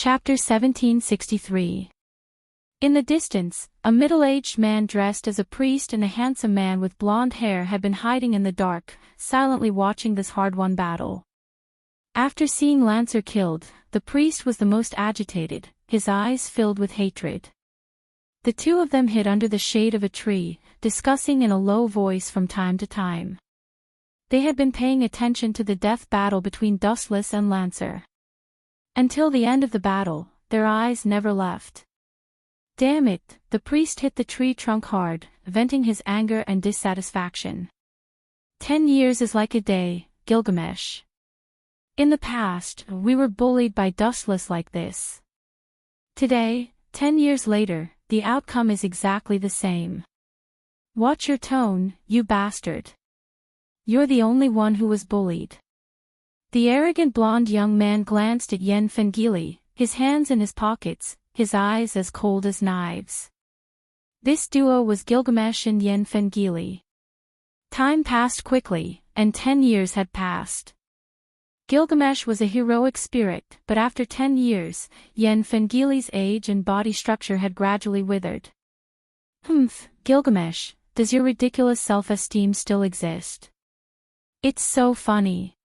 Chapter 1763. In the distance, a middle-aged man dressed as a priest and a handsome man with blonde hair had been hiding in the dark, silently watching this hard-won battle. After seeing Lancer killed, the priest was the most agitated, his eyes filled with hatred. The two of them hid under the shade of a tree, discussing in a low voice from time to time. They had been paying attention to the death battle between Dustless and Lancer. Until the end of the battle, their eyes never left. Damn it, the priest hit the tree trunk hard, venting his anger and dissatisfaction. 10 years is like a day, Gilgamesh. In the past, we were bullied by Dustless like this. Today, 10 years later, the outcome is exactly the same. Watch your tone, you bastard. You're the only one who was bullied. The arrogant blonde young man glanced at Yen Fengili, his hands in his pockets, his eyes as cold as knives. This duo was Gilgamesh and Yen Fengili. Time passed quickly, and 10 years had passed. Gilgamesh was a heroic spirit, but after 10 years, Yen Fengili's age and body structure had gradually withered. Gilgamesh, does your ridiculous self-esteem still exist? It's so funny.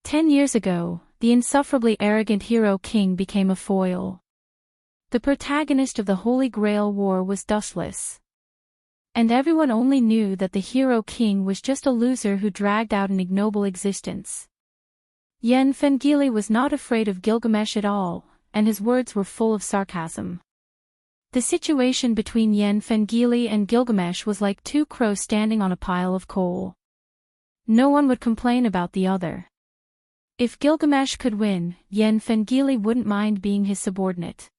10 years ago, the insufferably arrogant hero king became a foil. The protagonist of the Holy Grail War was Dustless. And everyone only knew that the hero king was just a loser who dragged out an ignoble existence. Yen Fengili was not afraid of Gilgamesh at all, and his words were full of sarcasm. The situation between Yen Fengili and Gilgamesh was like two crows standing on a pile of coal. No one would complain about the other. If Gilgamesh could win, Yen Fengili wouldn't mind being his subordinate.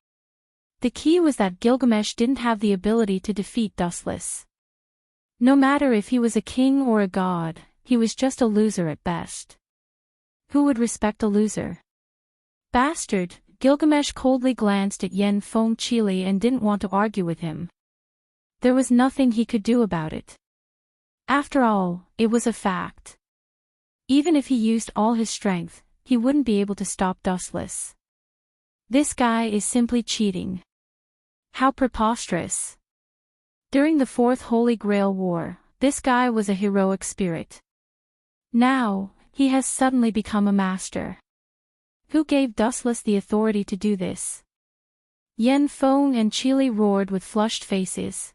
The key was that Gilgamesh didn't have the ability to defeat Dustless. No matter if he was a king or a god, he was just a loser at best. Who would respect a loser? Bastard, Gilgamesh coldly glanced at Yen Fengili and didn't want to argue with him. There was nothing he could do about it. After all, it was a fact. Even if he used all his strength, he wouldn't be able to stop Dustless. This guy is simply cheating. How preposterous. During the Fourth Holy Grail War, this guy was a heroic spirit. Now, he has suddenly become a master. Who gave Dustless the authority to do this? Yen Fengili roared with flushed faces.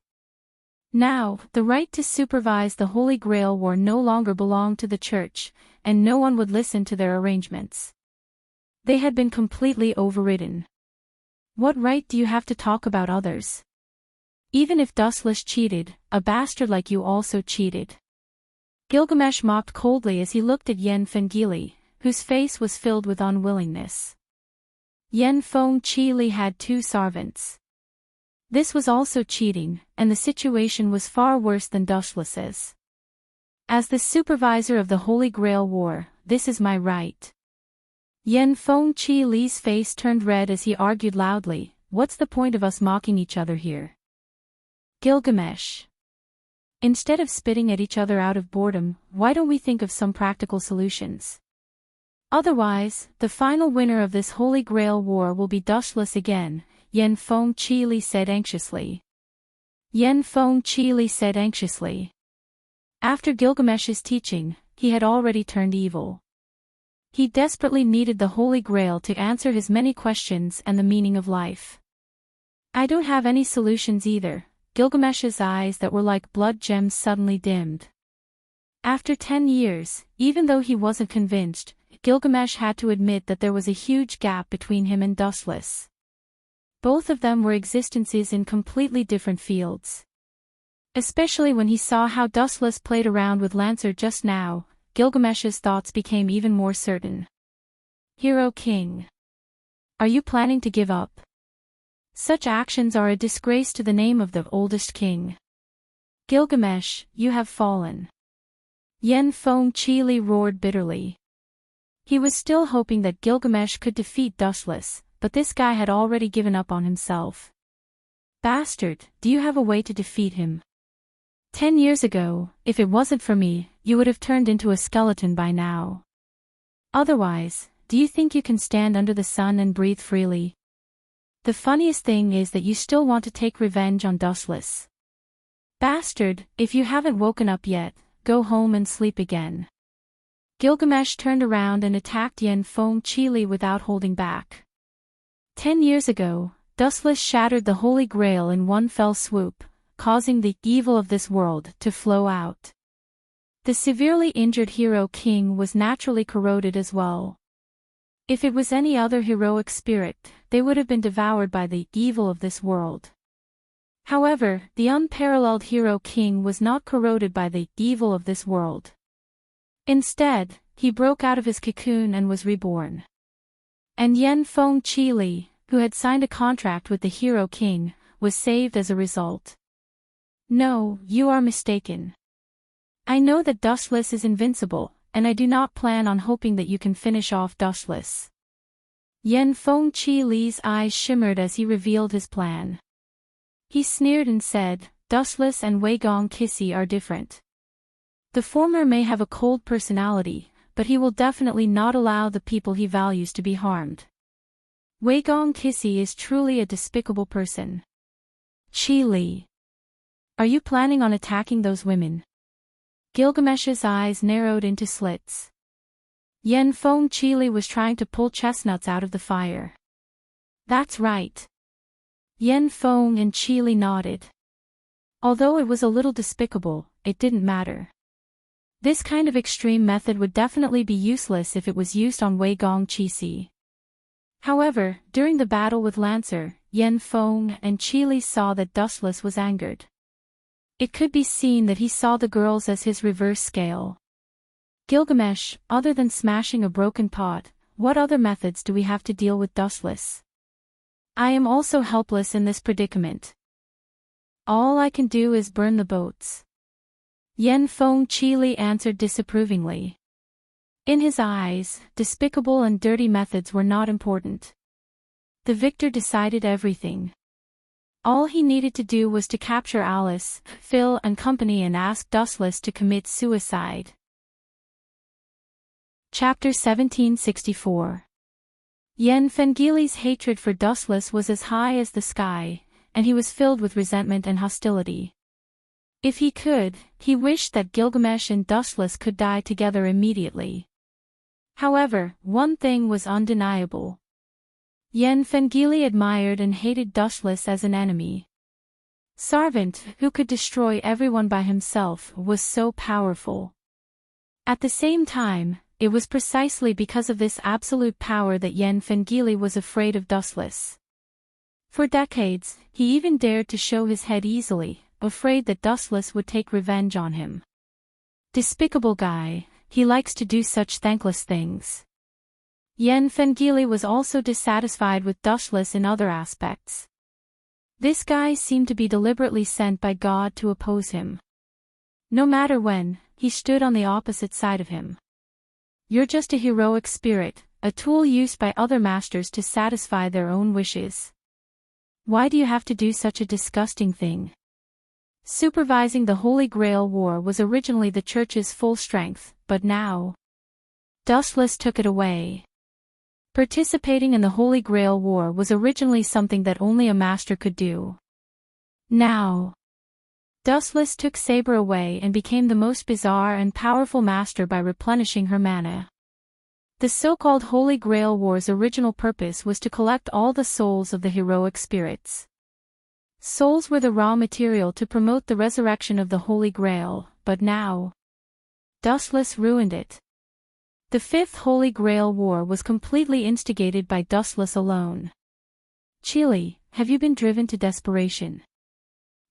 Now, the right to supervise the Holy Grail War no longer belonged to the church, and no one would listen to their arrangements. They had been completely overridden. What right do you have to talk about others? Even if Dustless cheated, a bastard like you also cheated. Gilgamesh mocked coldly as he looked at Yen Fengili, whose face was filled with unwillingness. Yen Fengili had 2 servants. This was also cheating, and the situation was far worse than Dustless's. As the supervisor of the Holy Grail War, this is my right. Yen Fengili's face turned red as he argued loudly, what's the point of us mocking each other here? Gilgamesh. Instead of spitting at each other out of boredom, why don't we think of some practical solutions? Otherwise, the final winner of this Holy Grail War will be Dustless again, Yen Fengili said anxiously. Yen Fengili said anxiously. After Gilgamesh's teaching, he had already turned evil. He desperately needed the Holy Grail to answer his many questions and the meaning of life. I don't have any solutions either. Gilgamesh's eyes that were like blood gems suddenly dimmed. After 10 years, even though he wasn't convinced, Gilgamesh had to admit that there was a huge gap between him and Dustless. Both of them were existences in completely different fields. Especially when he saw how Dustless played around with Lancer just now, Gilgamesh's thoughts became even more certain. Hero King. Are you planning to give up? Such actions are a disgrace to the name of the oldest king. Gilgamesh, you have fallen. Yen Fengili roared bitterly. He was still hoping that Gilgamesh could defeat Dustless, but this guy had already given up on himself. Bastard, do you have a way to defeat him? 10 years ago, if it wasn't for me, you would have turned into a skeleton by now. Otherwise, do you think you can stand under the sun and breathe freely? The funniest thing is that you still want to take revenge on Dustless. Bastard, if you haven't woken up yet, go home and sleep again. Gilgamesh turned around and attacked Yen Feng Chili without holding back. 10 years ago, Dustless shattered the Holy Grail in one fell swoop, causing the evil of this world to flow out. The severely injured hero king was naturally corroded as well. If it was any other heroic spirit, they would have been devoured by the evil of this world. However, the unparalleled hero king was not corroded by the evil of this world. Instead, he broke out of his cocoon and was reborn. And Yen Feng Chili, who had signed a contract with the hero king, was saved as a result. No, you are mistaken. I know that Dustless is invincible, and I do not plan on hoping that you can finish off Dustless. Yen Feng Chili's eyes shimmered as he revealed his plan. He sneered and said, Dustless and Wei Gong Kissy are different. The former may have a cold personality, but he will definitely not allow the people he values to be harmed. Wei Gong Kissy is truly a despicable person. Chili. Are you planning on attacking those women? Gilgamesh's eyes narrowed into slits. Yen Feng Chili was trying to pull chestnuts out of the fire. That's right. Yen Feng and Chili nodded. Although it was a little despicable, it didn't matter. This kind of extreme method would definitely be useless if it was used on Wei Gong Kissy. However, during the battle with Lancer, Yen Feng and Chili saw that Dustless was angered. It could be seen that he saw the girls as his reverse scale. Gilgamesh, other than smashing a broken pot, what other methods do we have to deal with Dustless? I am also helpless in this predicament. All I can do is burn the boats. Yen Feng Chili answered disapprovingly. In his eyes, despicable and dirty methods were not important. The victor decided everything. All he needed to do was to capture Alice, Phil and company and ask Dustless to commit suicide. Chapter 1764. Yen Fengili's hatred for Dustless was as high as the sky, and he was filled with resentment and hostility. If he could, he wished that Gilgamesh and Dustless could die together immediately. However, one thing was undeniable. Yen Fengili admired and hated Dustless as an enemy. Sarvant, who could destroy everyone by himself, was so powerful. At the same time, it was precisely because of this absolute power that Yen Fengili was afraid of Dustless. For decades, he even dared to show his head easily, afraid that Dustless would take revenge on him. Despicable guy, he likes to do such thankless things. Yen Fengili was also dissatisfied with Dustless in other aspects. This guy seemed to be deliberately sent by God to oppose him. No matter when, he stood on the opposite side of him. You're just a heroic spirit, a tool used by other masters to satisfy their own wishes. Why do you have to do such a disgusting thing? Supervising the Holy Grail War was originally the Church's full strength, but now Dustless took it away. Participating in the Holy Grail War was originally something that only a master could do. Now Dustless took Saber away and became the most bizarre and powerful master by replenishing her mana. The so-called Holy Grail War's original purpose was to collect all the souls of the heroic spirits. Souls were the raw material to promote the resurrection of the Holy Grail, but now Dustless ruined it. The Fifth Holy Grail War was completely instigated by Dustless alone. Chili, have you been driven to desperation?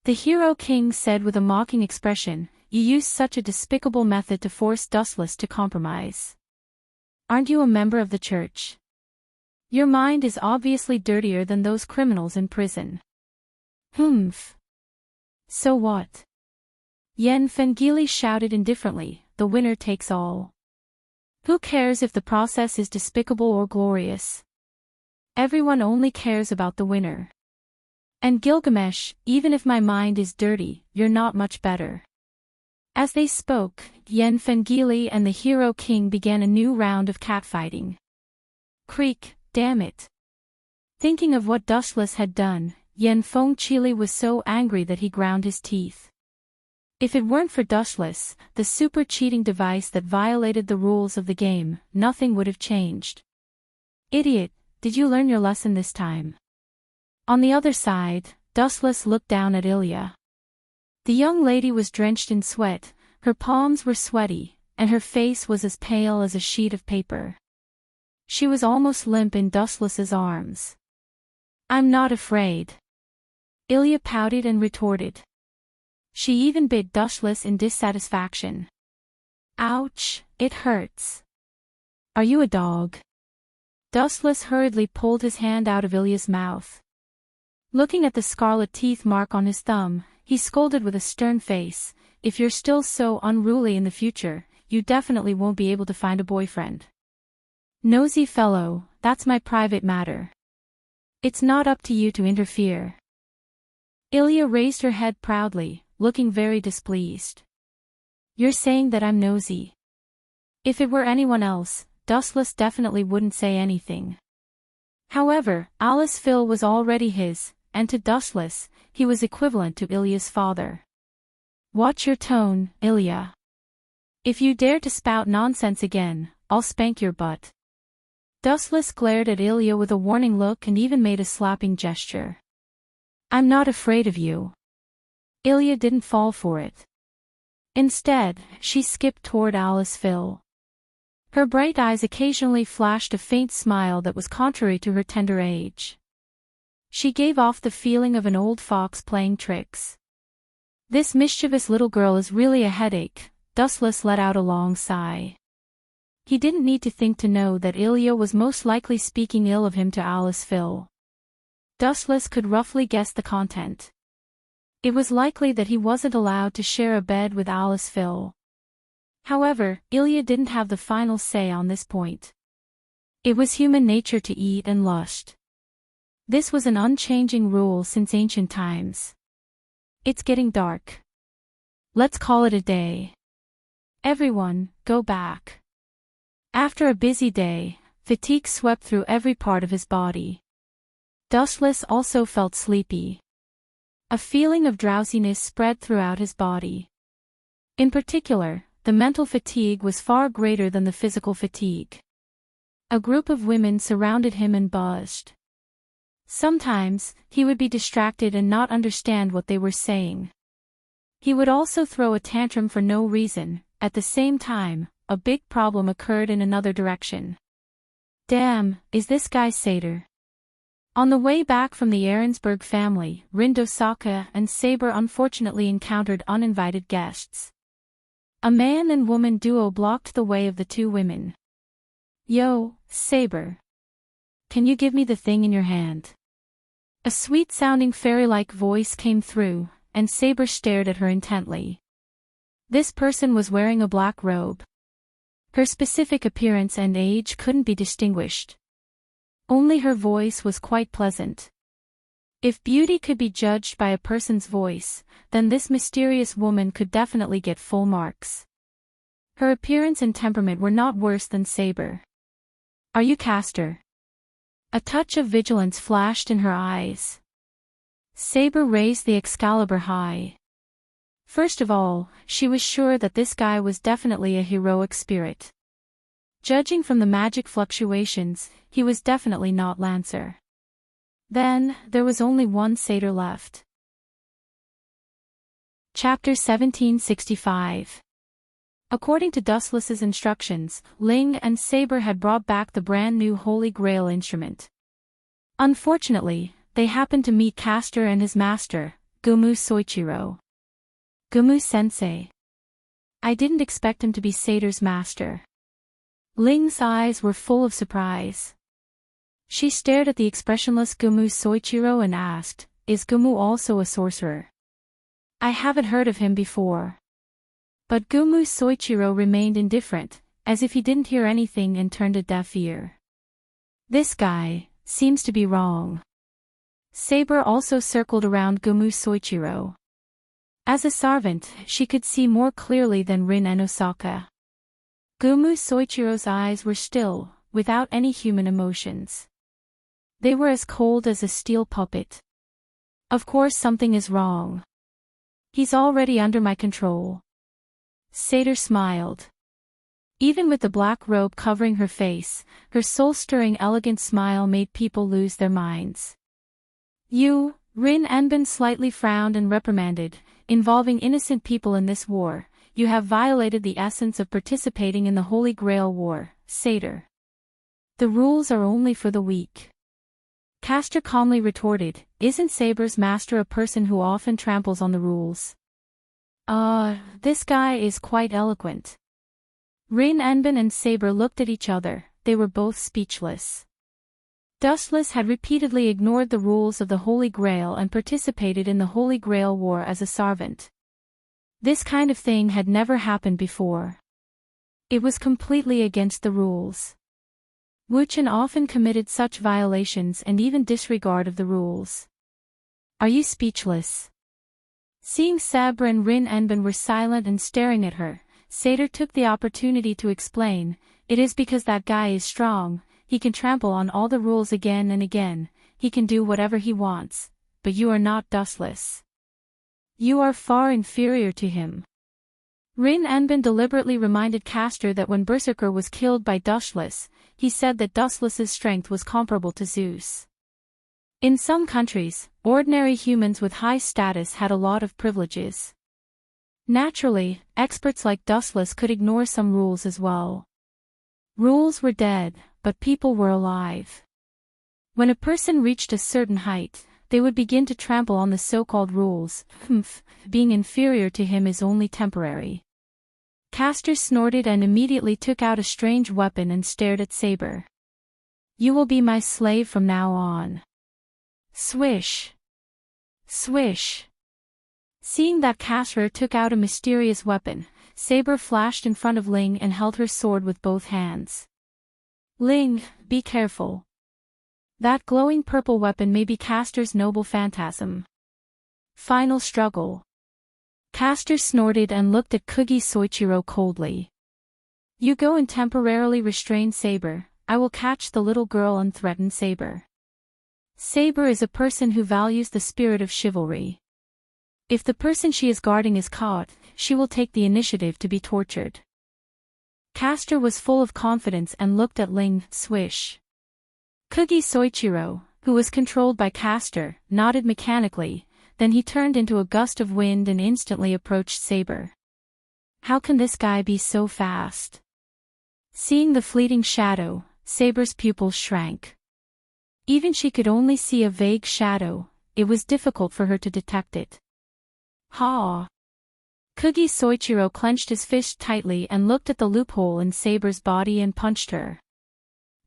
The Hero King said with a mocking expression, you use such a despicable method to force Dustless to compromise. Aren't you a member of the church? Your mind is obviously dirtier than those criminals in prison. Humph. So what? Yen Fengili shouted indifferently, the winner takes all. Who cares if the process is despicable or glorious? Everyone only cares about the winner. And Gilgamesh, even if my mind is dirty, you're not much better. As they spoke, Yen Fengili and the Hero King began a new round of catfighting. Creak, damn it. Thinking of what Dustless had done, Yen Feng Chili was so angry that he ground his teeth. If it weren't for Dustless, the super cheating device that violated the rules of the game, nothing would have changed. Idiot, did you learn your lesson this time? On the other side, Dustless looked down at Ilya. The young lady was drenched in sweat, her palms were sweaty, and her face was as pale as a sheet of paper. She was almost limp in Dustless's arms. I'm not afraid. Ilya pouted and retorted. She even bit Dustless in dissatisfaction. Ouch, it hurts. Are you a dog? Dustless hurriedly pulled his hand out of Ilya's mouth. Looking at the scarlet teeth mark on his thumb, he scolded with a stern face, if you're still so unruly in the future, you definitely won't be able to find a boyfriend. Nosy fellow, that's my private matter. It's not up to you to interfere. Ilya raised her head proudly, looking very displeased. You're saying that I'm nosy. If it were anyone else, Dustless definitely wouldn't say anything. However, Alice Phil was already his, and to Dustless, he was equivalent to Ilya's father. Watch your tone, Ilya. If you dare to spout nonsense again, I'll spank your butt. Dustless glared at Ilya with a warning look and even made a slapping gesture. I'm not afraid of you. Ilya didn't fall for it. Instead, she skipped toward Alice Phil. Her bright eyes occasionally flashed a faint smile that was contrary to her tender age. She gave off the feeling of an old fox playing tricks. This mischievous little girl is really a headache, Dustless let out a long sigh. He didn't need to think to know that Ilya was most likely speaking ill of him to Alice Phil. Dustless could roughly guess the content. It was likely that he wasn't allowed to share a bed with Alice Phil. However, Ilya didn't have the final say on this point. It was human nature to eat and lust. This was an unchanging rule since ancient times. It's getting dark. Let's call it a day. Everyone, go back. After a busy day, fatigue swept through every part of his body. Dustless also felt sleepy. A feeling of drowsiness spread throughout his body. In particular, the mental fatigue was far greater than the physical fatigue. A group of women surrounded him and buzzed. Sometimes, he would be distracted and not understand what they were saying. He would also throw a tantrum for no reason. At the same time, a big problem occurred in another direction. Damn, is this guy Satyr? On the way back from the Ahrensburg family, Rindosaka and Saber unfortunately encountered uninvited guests. A man and woman duo blocked the way of the two women. Yo, Saber. Can you give me the thing in your hand? A sweet-sounding fairy-like voice came through, and Saber stared at her intently. This person was wearing a black robe. Her specific appearance and age couldn't be distinguished. Only her voice was quite pleasant. If beauty could be judged by a person's voice, then this mysterious woman could definitely get full marks. Her appearance and temperament were not worse than Saber. Are you Castor? A touch of vigilance flashed in her eyes. Saber raised the Excalibur high. First of all, she was sure that this guy was definitely a heroic spirit. Judging from the magic fluctuations, he was definitely not Lancer. Then, there was only one satyr left. Chapter 1765. According to Dustless's instructions, Ling and Saber had brought back the brand new Holy Grail instrument. Unfortunately, they happened to meet Castor and his master, Gumu Soichiro. Gumu-sensei. I didn't expect him to be Satyr's master. Ling's eyes were full of surprise. She stared at the expressionless Gumu Soichiro and asked, is Gumu also a sorcerer? I haven't heard of him before. But Gumu Soichiro remained indifferent, as if he didn't hear anything and turned a deaf ear. This guy seems to be wrong. Saber also circled around Gumu Soichiro. As a servant, she could see more clearly than Rin and Osaka. Gumu Soichiro's eyes were still, without any human emotions. They were as cold as a steel puppet. Of course something is wrong. He's already under my control. Satyr smiled. Even with the black robe covering her face, her soul-stirring elegant smile made people lose their minds. You, Rin Enbin slightly frowned and reprimanded, involving innocent people in this war, you have violated the essence of participating in the Holy Grail War, Satyr. The rules are only for the weak. Castor calmly retorted, isn't Saber's master a person who often tramples on the rules? This guy is quite eloquent. Rin Enbin and Saber looked at each other, they were both speechless. Dustless had repeatedly ignored the rules of the Holy Grail and participated in the Holy Grail War as a servant. This kind of thing had never happened before. It was completely against the rules. Wuchen often committed such violations and even disregard of the rules. Are you speechless? Seeing Saber and Rin Enbin were silent and staring at her, Satyr took the opportunity to explain, it is because that guy is strong, he can trample on all the rules again and again, he can do whatever he wants, but you are not Dustless. You are far inferior to him. Rin Enbin deliberately reminded Castor that when Berserker was killed by Dustless, he said that Dustless's strength was comparable to Zeus. In some countries, ordinary humans with high status had a lot of privileges. Naturally, experts like Dustless could ignore some rules as well. Rules were dead, but people were alive. When a person reached a certain height, they would begin to trample on the so-called rules. Being inferior to him is only temporary. Castor snorted and immediately took out a strange weapon and stared at Saber. You will be my slave from now on. Swish. Swish. Seeing that Castor took out a mysterious weapon, Saber flashed in front of Ling and held her sword with both hands. Ling, be careful. That glowing purple weapon may be Castor's noble phantasm. Final struggle. Castor snorted and looked at Kugi Soichiro coldly. You go and temporarily restrain Saber, I will catch the little girl and threaten Saber. Saber is a person who values the spirit of chivalry. If the person she is guarding is caught, she will take the initiative to be tortured. Castor was full of confidence and looked at Ling, swish. Kugi Soichiro, who was controlled by Castor, nodded mechanically, then he turned into a gust of wind and instantly approached Saber. How can this guy be so fast? Seeing the fleeting shadow, Saber's pupils shrank. Even she could only see a vague shadow, it was difficult for her to detect it. Ha! Kugi Soichiro clenched his fist tightly and looked at the loophole in Saber's body and punched her.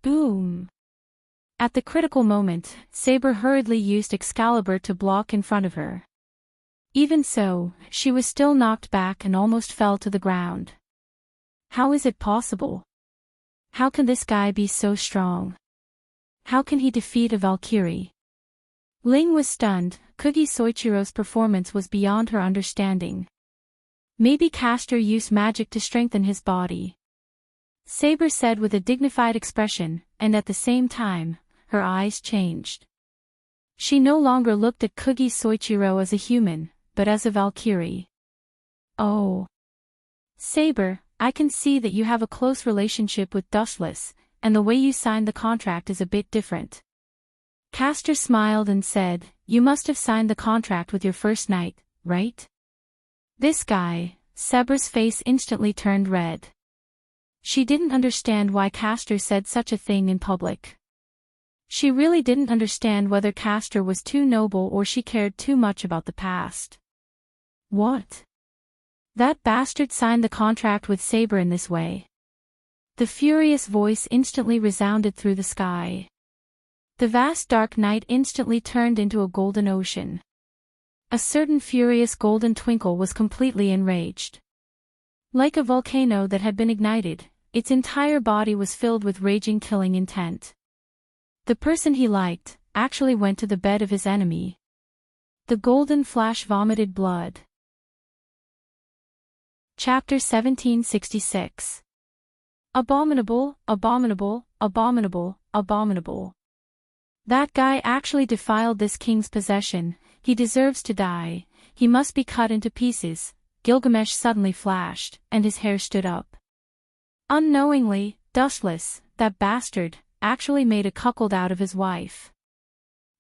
Boom! At the critical moment, Saber hurriedly used Excalibur to block in front of her. Even so, she was still knocked back and almost fell to the ground. How is it possible? How can this guy be so strong? How can he defeat a Valkyrie? Ling was stunned, Kugi Soichiro's performance was beyond her understanding. Maybe Castor used magic to strengthen his body. Saber said with a dignified expression, and at the same time, her eyes changed. She no longer looked at Kugi Soichiro as a human, but as a Valkyrie. Oh. Saber, I can see that you have a close relationship with Dustless, and the way you signed the contract is a bit different. Castor smiled and said, you must have signed the contract with your first knight, right? This guy, Saber's face instantly turned red. She didn't understand why Castor said such a thing in public. She really didn't understand whether Castor was too noble or she cared too much about the past. What? That bastard signed the contract with Saber in this way. The furious voice instantly resounded through the sky. The vast dark night instantly turned into a golden ocean. A certain furious golden twinkle was completely enraged. Like a volcano that had been ignited, its entire body was filled with raging killing intent. The person he liked, actually went to the bed of his enemy. The golden flash vomited blood. Chapter 1766. Abominable, abominable, abominable, abominable. That guy actually defiled this king's possession, he deserves to die, he must be cut into pieces, Gilgamesh suddenly flashed, and his hair stood up. Unknowingly, Dustless, that bastard, actually made a cuckold out of his wife.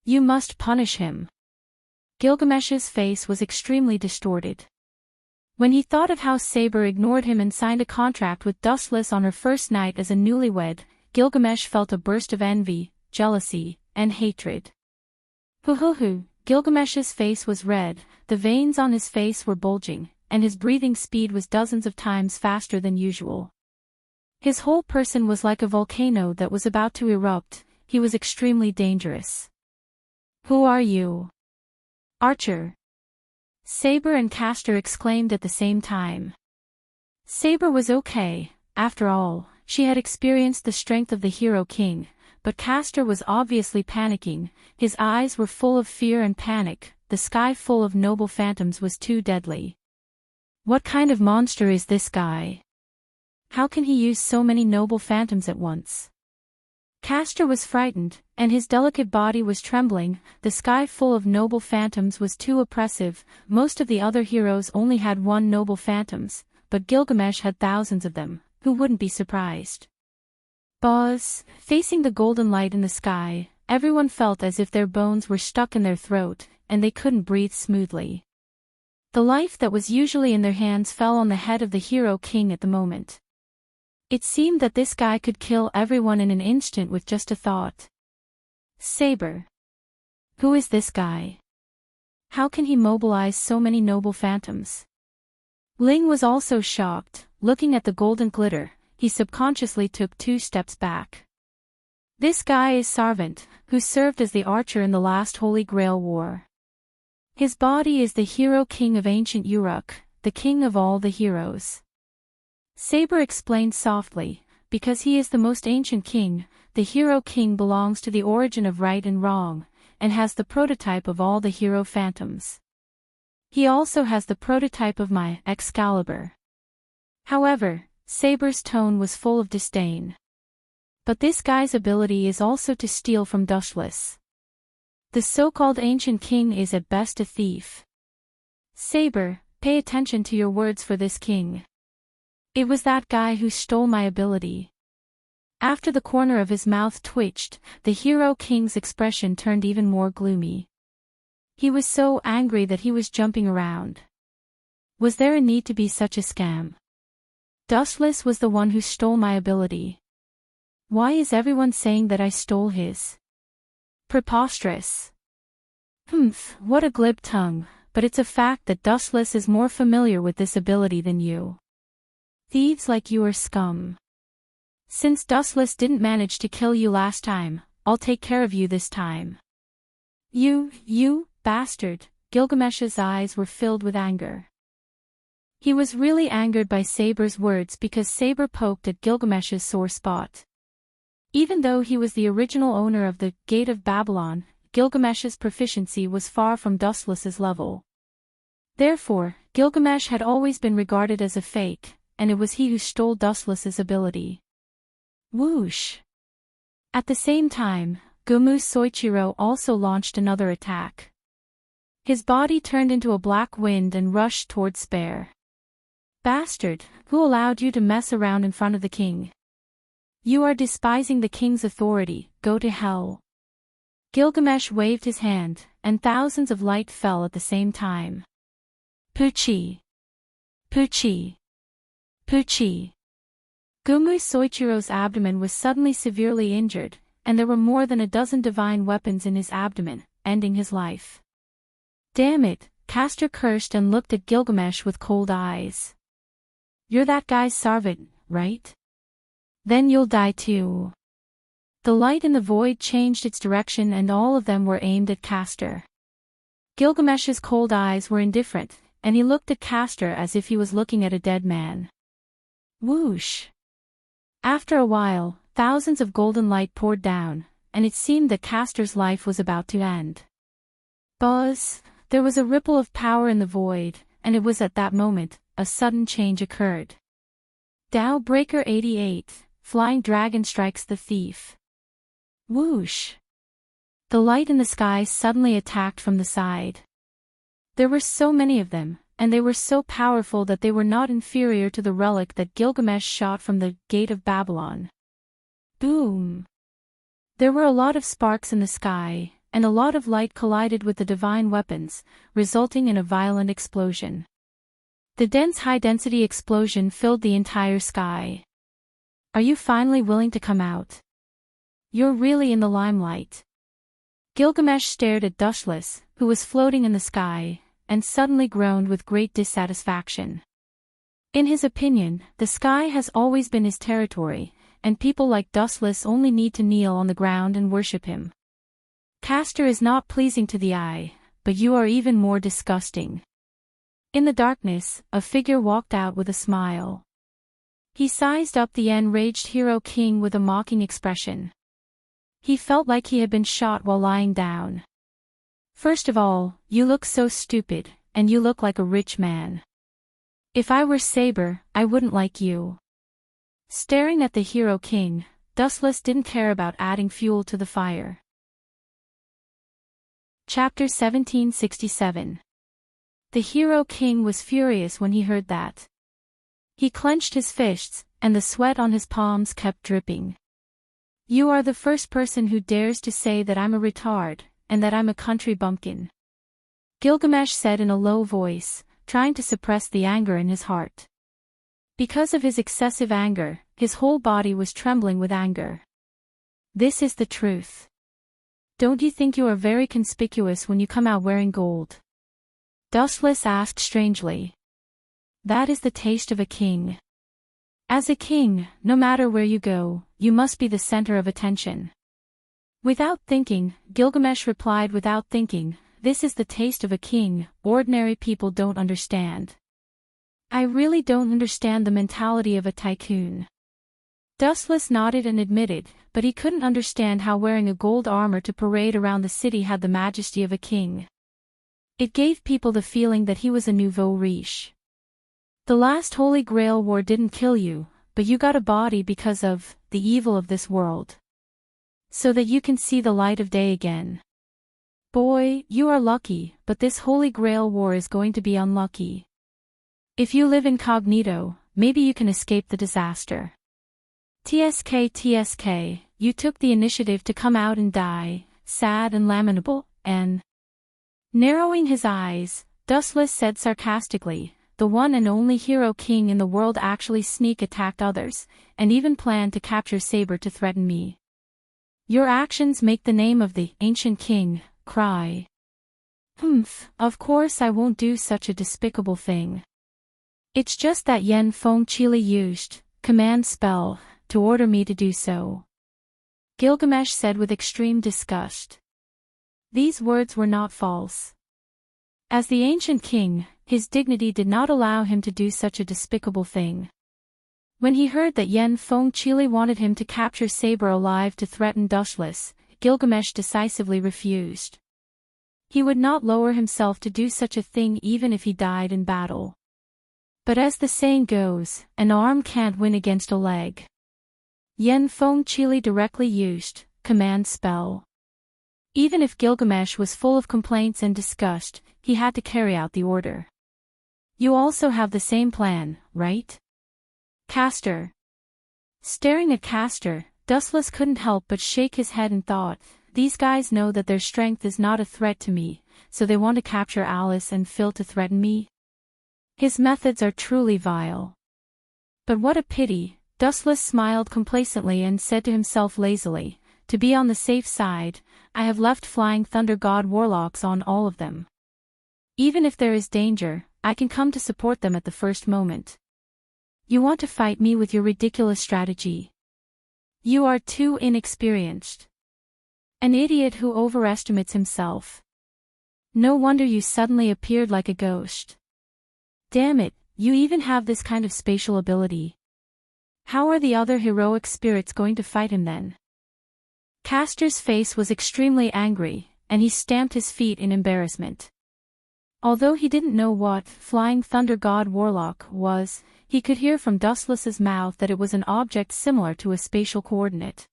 You must punish him. Gilgamesh's face was extremely distorted. When he thought of how Saber ignored him and signed a contract with Dustless on her first night as a newlywed, Gilgamesh felt a burst of envy, jealousy, and hatred. Hoo-hoo-hoo, Gilgamesh's face was red, the veins on his face were bulging, and his breathing speed was dozens of times faster than usual. His whole person was like a volcano that was about to erupt, he was extremely dangerous. Who are you? Archer. Saber and Castor exclaimed at the same time. Saber was okay, after all, she had experienced the strength of the Hero King, but Castor was obviously panicking, his eyes were full of fear and panic, the sky full of noble phantoms was too deadly. What kind of monster is this guy? How can he use so many noble phantoms at once? Castor was frightened, and his delicate body was trembling, the sky full of noble phantoms was too oppressive, most of the other heroes only had one noble phantoms, but Gilgamesh had thousands of them, who wouldn't be surprised? Facing the golden light in the sky, everyone felt as if their bones were stuck in their throat, and they couldn't breathe smoothly. The life that was usually in their hands fell on the head of the Hero King at the moment. It seemed that this guy could kill everyone in an instant with just a thought. Saber. Who is this guy? How can he mobilize so many noble phantoms? Ling was also shocked, looking at the golden glitter, he subconsciously took 2 steps back. This guy is Sarvant, who served as the archer in the last Holy Grail War. His body is the Hero King of ancient Uruk, the king of all the heroes. Saber explained softly, because he is the most ancient king, the Hero King belongs to the origin of right and wrong, and has the prototype of all the hero phantoms. He also has the prototype of my Excalibur. However, Saber's tone was full of disdain. But this guy's ability is also to steal from Dustless. The so-called ancient king is at best a thief. Saber, pay attention to your words for this king. It was that guy who stole my ability. After the corner of his mouth twitched, the Hero King's expression turned even more gloomy. He was so angry that he was jumping around. Was there a need to be such a scam? Dustless was the one who stole my ability. Why is everyone saying that I stole his? Preposterous. What a glib tongue, but it's a fact that Dustless is more familiar with this ability than you. Thieves like you are scum. Since Dustless didn't manage to kill you last time, I'll take care of you this time. You, bastard, Gilgamesh's eyes were filled with anger. He was really angered by Saber's words because Saber poked at Gilgamesh's sore spot. Even though he was the original owner of the Gate of Babylon, Gilgamesh's proficiency was far from Dustless's level. Therefore, Gilgamesh had always been regarded as a fake, and it was he who stole Dustless's ability. Whoosh! At the same time, Gumu Soichiro also launched another attack. His body turned into a black wind and rushed toward Spare. Bastard, who allowed you to mess around in front of the king? You are despising the king's authority, go to hell. Gilgamesh waved his hand, and thousands of light fell at the same time. Puchi! Puchi! Puchi! Gumu Soichiro's abdomen was suddenly severely injured, and there were more than a dozen divine weapons in his abdomen, ending his life. Damn it, Castor cursed and looked at Gilgamesh with cold eyes. You're that guy's Sarvant, right? Then you'll die too. The light in the void changed its direction and all of them were aimed at Castor. Gilgamesh's cold eyes were indifferent, and he looked at Castor as if he was looking at a dead man. Whoosh! After a while, thousands of golden light poured down, and it seemed that Castor's life was about to end. Buzz! There was a ripple of power in the void, and it was at that moment, a sudden change occurred. Tao Breaker 88, Flying Dragon strikes the thief. Whoosh! The light in the sky suddenly attacked from the side. There were so many of them, and they were so powerful that they were not inferior to the relic that Gilgamesh shot from the gate of Babylon. Boom! There were a lot of sparks in the sky, and a lot of light collided with the divine weapons, resulting in a violent explosion. The dense high-density explosion filled the entire sky. Are you finally willing to come out? You're really in the limelight. Gilgamesh stared at Dushless, who was floating in the sky, and suddenly groaned with great dissatisfaction. In his opinion, the sky has always been his territory, and people like Dustless only need to kneel on the ground and worship him. Castor is not pleasing to the eye, but you are even more disgusting. In the darkness, a figure walked out with a smile. He sized up the enraged hero king with a mocking expression. He felt like he had been shot while lying down. First of all, you look so stupid, and you look like a rich man. If I were Saber, I wouldn't like you. Staring at the hero king, Dustless didn't care about adding fuel to the fire. Chapter 1767. The hero king was furious when he heard that. He clenched his fists, and the sweat on his palms kept dripping. You are the first person who dares to say that I'm a retard, and that I'm a country bumpkin. Gilgamesh said in a low voice, trying to suppress the anger in his heart. Because of his excessive anger, his whole body was trembling with anger. This is the truth. Don't you think you are very conspicuous when you come out wearing gold? Dustless asked strangely. That is the taste of a king. As a king, no matter where you go, you must be the center of attention. Without thinking, Gilgamesh replied without thinking, this is the taste of a king, ordinary people don't understand. I really don't understand the mentality of a tycoon. Dustless nodded and admitted, but he couldn't understand how wearing a gold armor to parade around the city had the majesty of a king. It gave people the feeling that he was a nouveau riche. The last Holy Grail war didn't kill you, but you got a body because of the evil of this world. So that you can see the light of day again. Boy, you are lucky, but this Holy Grail war is going to be unlucky. If you live incognito, maybe you can escape the disaster. TSK, you took the initiative to come out and die, sad and lamentable, and... Narrowing his eyes, Dustless said sarcastically, the one and only hero king in the world actually sneak attacked others, and even planned to capture Saber to threaten me. Your actions make the name of the ancient king cry. Of course I won't do such a despicable thing. It's just that Yen Feng Chili used command spell to order me to do so. Gilgamesh said with extreme disgust. These words were not false. As the ancient king, his dignity did not allow him to do such a despicable thing. When he heard that Yen Feng Chili wanted him to capture Saber alive to threaten Dushless, Gilgamesh decisively refused. He would not lower himself to do such a thing even if he died in battle. But as the saying goes, an arm can't win against a leg. Yen Feng Chili directly used command spell. Even if Gilgamesh was full of complaints and disgust, he had to carry out the order. You also have the same plan, right? Castor. Staring at Castor, Dustless couldn't help but shake his head and thought, these guys know that their strength is not a threat to me, so they want to capture Alice and Phil to threaten me? His methods are truly vile. But what a pity, Dustless smiled complacently and said to himself lazily, to be on the safe side, I have left Flying Thunder God warlocks on all of them. Even if there is danger, I can come to support them at the first moment. You want to fight me with your ridiculous strategy? You are too inexperienced. An idiot who overestimates himself. No wonder you suddenly appeared like a ghost. Damn it, you even have this kind of spatial ability. How are the other heroic spirits going to fight him then? Castor's face was extremely angry, and he stamped his feet in embarrassment. Although he didn't know what Flying Thunder God Warlock was, he could hear from Dustless's mouth that it was an object similar to a spatial coordinate.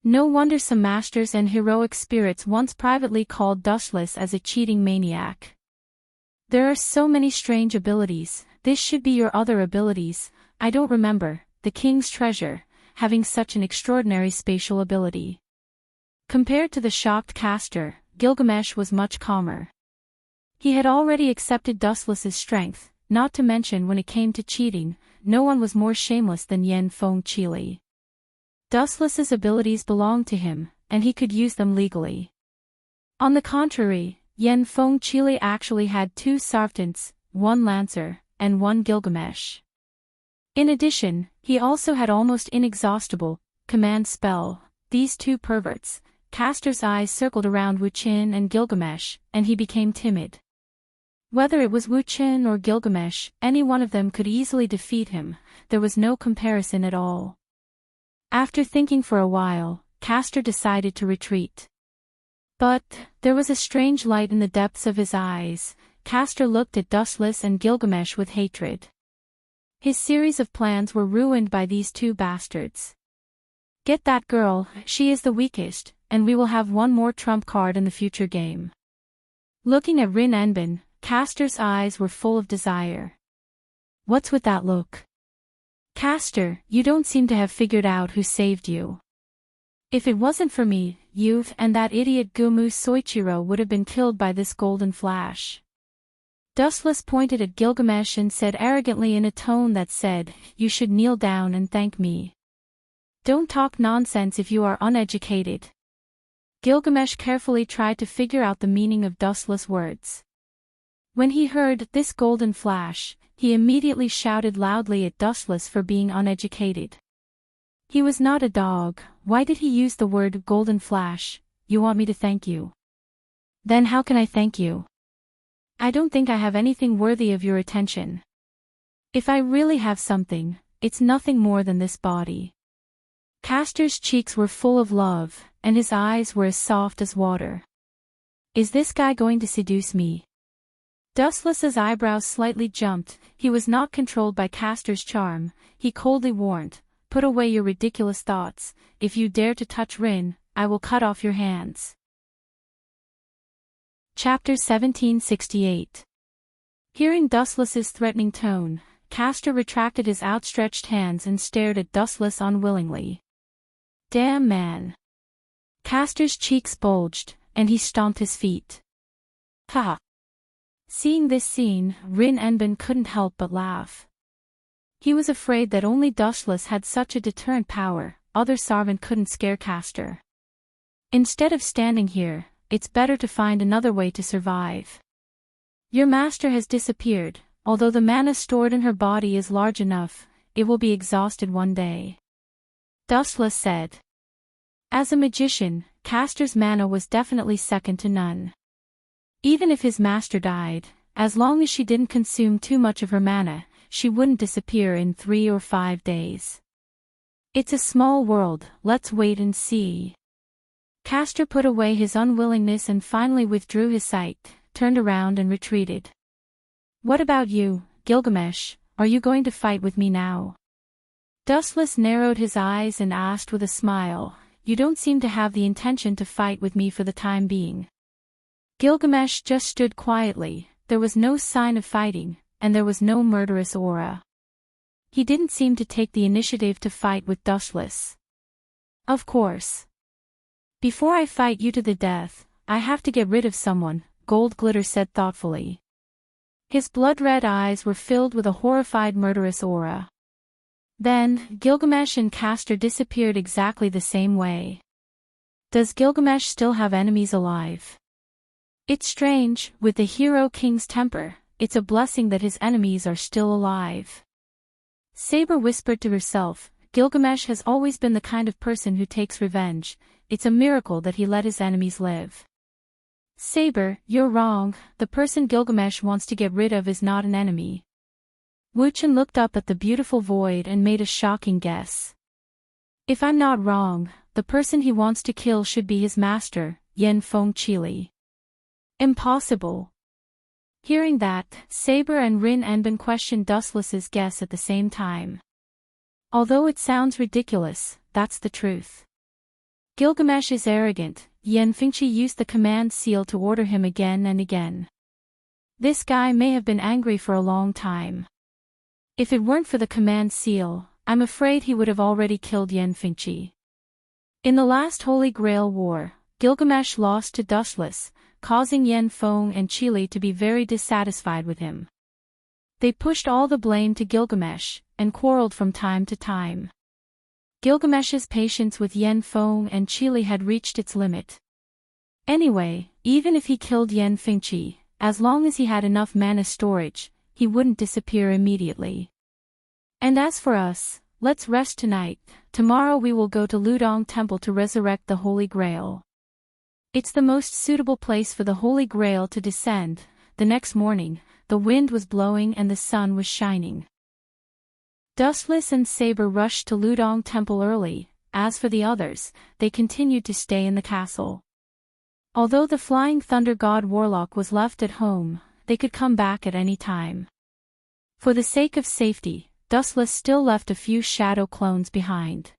No wonder some masters and heroic spirits once privately called Dustless as a cheating maniac. There are so many strange abilities, this should be your other abilities, I don't remember, the king's treasure, having such an extraordinary spatial ability. Compared to the shocked Castor, Gilgamesh was much calmer. He had already accepted Dustless's strength, not to mention when it came to cheating, no one was more shameless than Yen Feng Chili. Dustless's abilities belonged to him, and he could use them legally. On the contrary, Yen Feng Chili actually had 2 Sarvtants, 1 Lancer, and 1 Gilgamesh. In addition, he also had almost inexhaustible command spell. These 2 perverts, Castor's eyes circled around Wu Qin and Gilgamesh, and he became timid. Whether it was Wu Qin or Gilgamesh, any one of them could easily defeat him, there was no comparison at all. After thinking for a while, Castor decided to retreat. But there was a strange light in the depths of his eyes. Castor looked at Dustless and Gilgamesh with hatred. His series of plans were ruined by these 2 bastards. Get that girl, she is the weakest, and we will have one more trump card in the future game. Looking at Rin Enbin, Castor's eyes were full of desire. What's with that look? Castor, you don't seem to have figured out who saved you. If it wasn't for me, you and that idiot Gumu Soichiro would have been killed by this golden flash. Dustless pointed at Gilgamesh and said arrogantly in a tone that said, you should kneel down and thank me. Don't talk nonsense if you are uneducated. Gilgamesh carefully tried to figure out the meaning of Dustless' words. When he heard this golden flash, he immediately shouted loudly at Dustless for being uneducated. He was not a dog, why did he use the word golden flash? You want me to thank you? Then how can I thank you? I don't think I have anything worthy of your attention. If I really have something, it's nothing more than this body. Castor's cheeks were full of love, and his eyes were as soft as water. Is this guy going to seduce me? Dustless's eyebrows slightly jumped, he was not controlled by Castor's charm, he coldly warned, put away your ridiculous thoughts, if you dare to touch Rin, I will cut off your hands. Chapter 1768. Hearing Dustless's threatening tone, Castor retracted his outstretched hands and stared at Dustless unwillingly. Damn man. Castor's cheeks bulged, and he stomped his feet. Ha! Seeing this scene, Rin Enbin couldn't help but laugh. He was afraid that only Dustless had such a deterrent power, other Sarvant couldn't scare Castor. Instead of standing here, it's better to find another way to survive. Your master has disappeared, although the mana stored in her body is large enough, it will be exhausted one day. Dustless said. As a magician, Castor's mana was definitely second to none. Even if his master died, as long as she didn't consume too much of her mana, she wouldn't disappear in 3 or 5 days. It's a small world, let's wait and see. Castor put away his unwillingness and finally withdrew his sight, turned around and retreated. What about you, Gilgamesh, are you going to fight with me now? Dustless narrowed his eyes and asked with a smile, you don't seem to have the intention to fight with me for the time being. Gilgamesh just stood quietly, there was no sign of fighting, and there was no murderous aura. He didn't seem to take the initiative to fight with Dustless. Of course. Before I fight you to the death, I have to get rid of someone, Gold Glitter said thoughtfully. His blood-red eyes were filled with a horrified murderous aura. Then, Gilgamesh and Castor disappeared exactly the same way. Does Gilgamesh still have enemies alive? It's strange, with the hero king's temper, it's a blessing that his enemies are still alive. Saber whispered to herself, Gilgamesh has always been the kind of person who takes revenge, it's a miracle that he let his enemies live. Saber, you're wrong, the person Gilgamesh wants to get rid of is not an enemy. Wuchen looked up at the beautiful void and made a shocking guess. If I'm not wrong, the person he wants to kill should be his master, Yen Feng Chili. Impossible. Hearing that, Saber and Rin Enbin questioned Dustless's guess at the same time. Although it sounds ridiculous, that's the truth. Gilgamesh is arrogant. Yenfengchi used the command seal to order him again and again. This guy may have been angry for a long time. If it weren't for the command seal, I'm afraid he would have already killed Yenfengchi. In the last Holy Grail War, Gilgamesh lost to Dustless, causing Yenfeng and Chili to be very dissatisfied with him. They pushed all the blame to Gilgamesh, and quarreled from time to time. Gilgamesh's patience with Yenfeng and Chili had reached its limit. Anyway, even if he killed Yenfengchi, as long as he had enough mana storage, he wouldn't disappear immediately. And as for us, let's rest tonight. Tomorrow we will go to Ludong Temple to resurrect the Holy Grail. It's the most suitable place for the Holy Grail to descend. The next morning, the wind was blowing and the sun was shining. Dustless and Saber rushed to Ludong Temple early. As for the others, they continued to stay in the castle. Although the Flying Thunder God Warlock was left at home, they could come back at any time. For the sake of safety, Dustless still left a few shadow clones behind.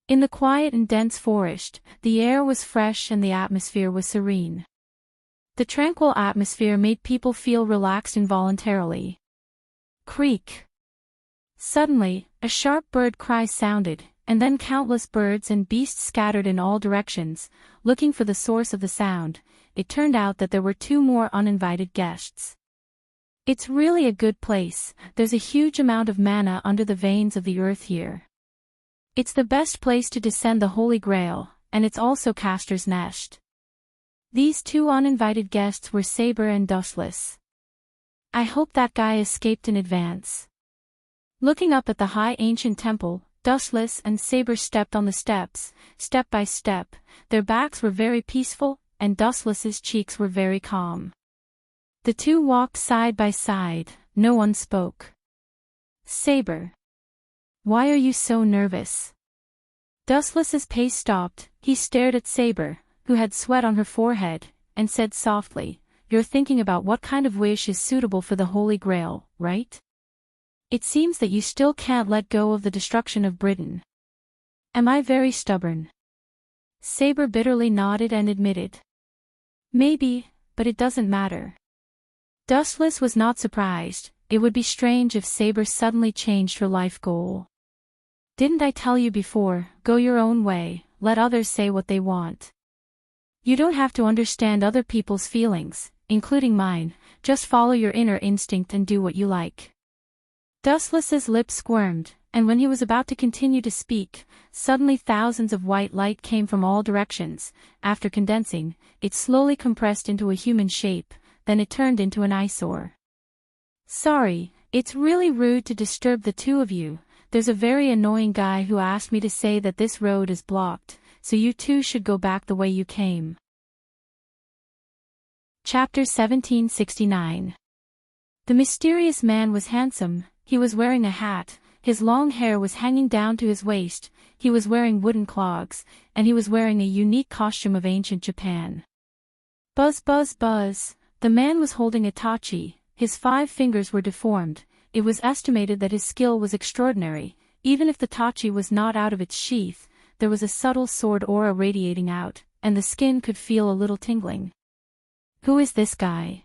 In the quiet and dense forest, the air was fresh and the atmosphere was serene. The tranquil atmosphere made people feel relaxed involuntarily. Creak. Suddenly, a sharp bird cry sounded, and then countless birds and beasts scattered in all directions, looking for the source of the sound. It turned out that there were two more uninvited guests. It's really a good place. There's a huge amount of mana under the veins of the earth here. It's the best place to descend the Holy Grail, and it's also Castor's Nest. These two uninvited guests were Saber and Dustless. I hope that guy escaped in advance. Looking up at the high ancient temple, Dustless and Saber stepped on the steps, step by step. Their backs were very peaceful, and Dustless's cheeks were very calm. The two walked side by side. No one spoke. Saber. Why are you so nervous? Dustless's pace stopped. He stared at Saber, who had sweat on her forehead, and said softly, "You're thinking about what kind of wish is suitable for the Holy Grail, right? It seems that you still can't let go of the destruction of Britain. Am I very stubborn?" Saber bitterly nodded and admitted. "Maybe, but it doesn't matter." Dustless was not surprised. It would be strange if Saber suddenly changed her life goal. "Didn't I tell you before, go your own way, let others say what they want. You don't have to understand other people's feelings, including mine, just follow your inner instinct and do what you like." Dustless's lips squirmed, and when he was about to continue to speak, suddenly thousands of white light came from all directions. After condensing, it slowly compressed into a human shape, then it turned into an eyesore. "Sorry, it's really rude to disturb the two of you. There's a very annoying guy who asked me to say that this road is blocked, so you two should go back the way you came." Chapter 1769. The mysterious man was handsome. He was wearing a hat, his long hair was hanging down to his waist, he was wearing wooden clogs, and he was wearing a unique costume of ancient Japan. Buzz buzz buzz, the man was holding a tachi, his 5 fingers were deformed. It was estimated that his skill was extraordinary. Even if the tachi was not out of its sheath, there was a subtle sword aura radiating out, and the skin could feel a little tingling. Who is this guy?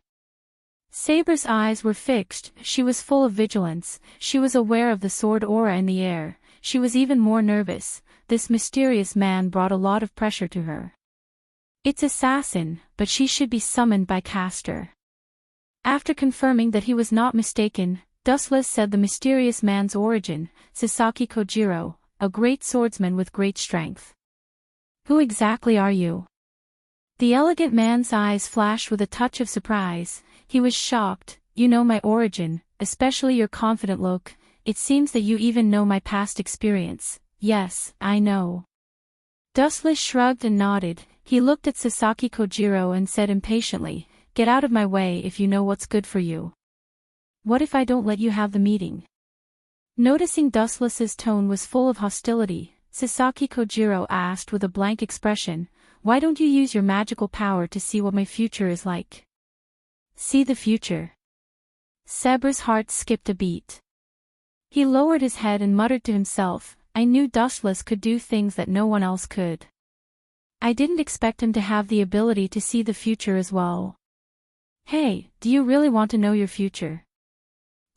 Saber's eyes were fixed. She was full of vigilance. She was aware of the sword aura in the air. She was even more nervous. This mysterious man brought a lot of pressure to her. It's assassin, but she should be summoned by Castor. After confirming that he was not mistaken, Dustless said the mysterious man's origin, Sasaki Kojiro, a great swordsman with great strength. Who exactly are you? The elegant man's eyes flashed with a touch of surprise. He was shocked. You know my origin, especially your confident look. It seems that you even know my past experience. Yes, I know. Dustless shrugged and nodded. He looked at Sasaki Kojiro and said impatiently, "Get out of my way if you know what's good for you. What if I don't let you have the meeting?" Noticing Dustless's tone was full of hostility, Sasaki Kojiro asked with a blank expression, "Why don't you use your magical power to see what my future is like?" See the future. Saber's heart skipped a beat. He lowered his head and muttered to himself, "I knew Dustless could do things that no one else could. I didn't expect him to have the ability to see the future as well. Hey, do you really want to know your future?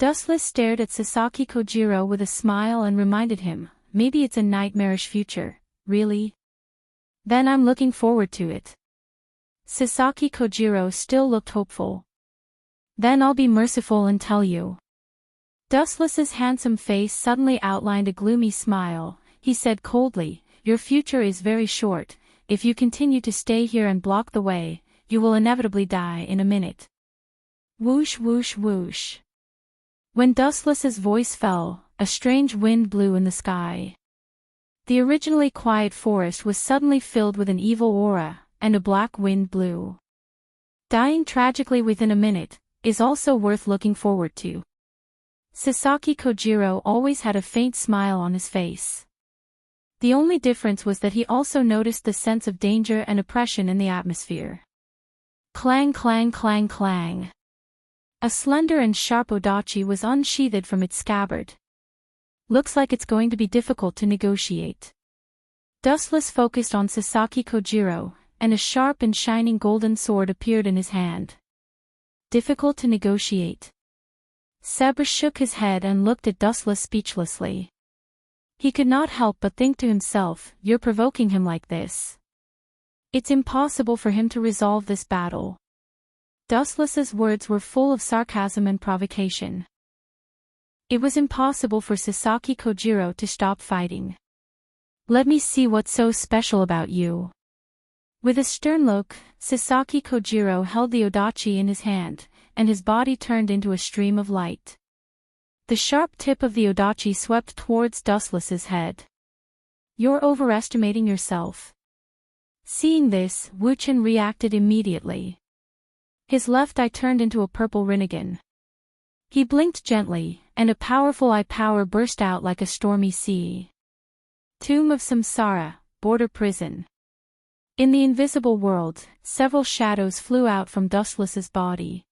Dustless stared at Sasaki Kojiro with a smile and reminded him, maybe it's a nightmarish future, really? Then I'm looking forward to it. Sasaki Kojiro still looked hopeful. Then I'll be merciful and tell you. Dustless's handsome face suddenly outlined a gloomy smile. He said coldly, your future is very short. If you continue to stay here and block the way, you will inevitably die in a minute. Whoosh whoosh whoosh. When Dustless's voice fell, a strange wind blew in the sky. The originally quiet forest was suddenly filled with an evil aura, and a black wind blew. Dying tragically within a minute is also worth looking forward to. Sasaki Kojiro always had a faint smile on his face. The only difference was that he also noticed the sense of danger and oppression in the atmosphere. Clang clang clang clang. A slender and sharp odachi was unsheathed from its scabbard. Looks like it's going to be difficult to negotiate. Dustless focused on Sasaki Kojiro, and a sharp and shining golden sword appeared in his hand. Difficult to negotiate. Saber shook his head and looked at Dustless speechlessly. He could not help but think to himself, you're provoking him like this. It's impossible for him to resolve this battle. Dustless's words were full of sarcasm and provocation. It was impossible for Sasaki Kojiro to stop fighting. Let me see what's so special about you. With a stern look, Sasaki Kojiro held the odachi in his hand, and his body turned into a stream of light. The sharp tip of the odachi swept towards Dustless's head. You're overestimating yourself. Seeing this, Wuchen reacted immediately. His left eye turned into a purple rinnegan. He blinked gently, and a powerful eye power burst out like a stormy sea. Tomb of Samsara, border prison. In the invisible world, several shadows flew out from Dustless's body.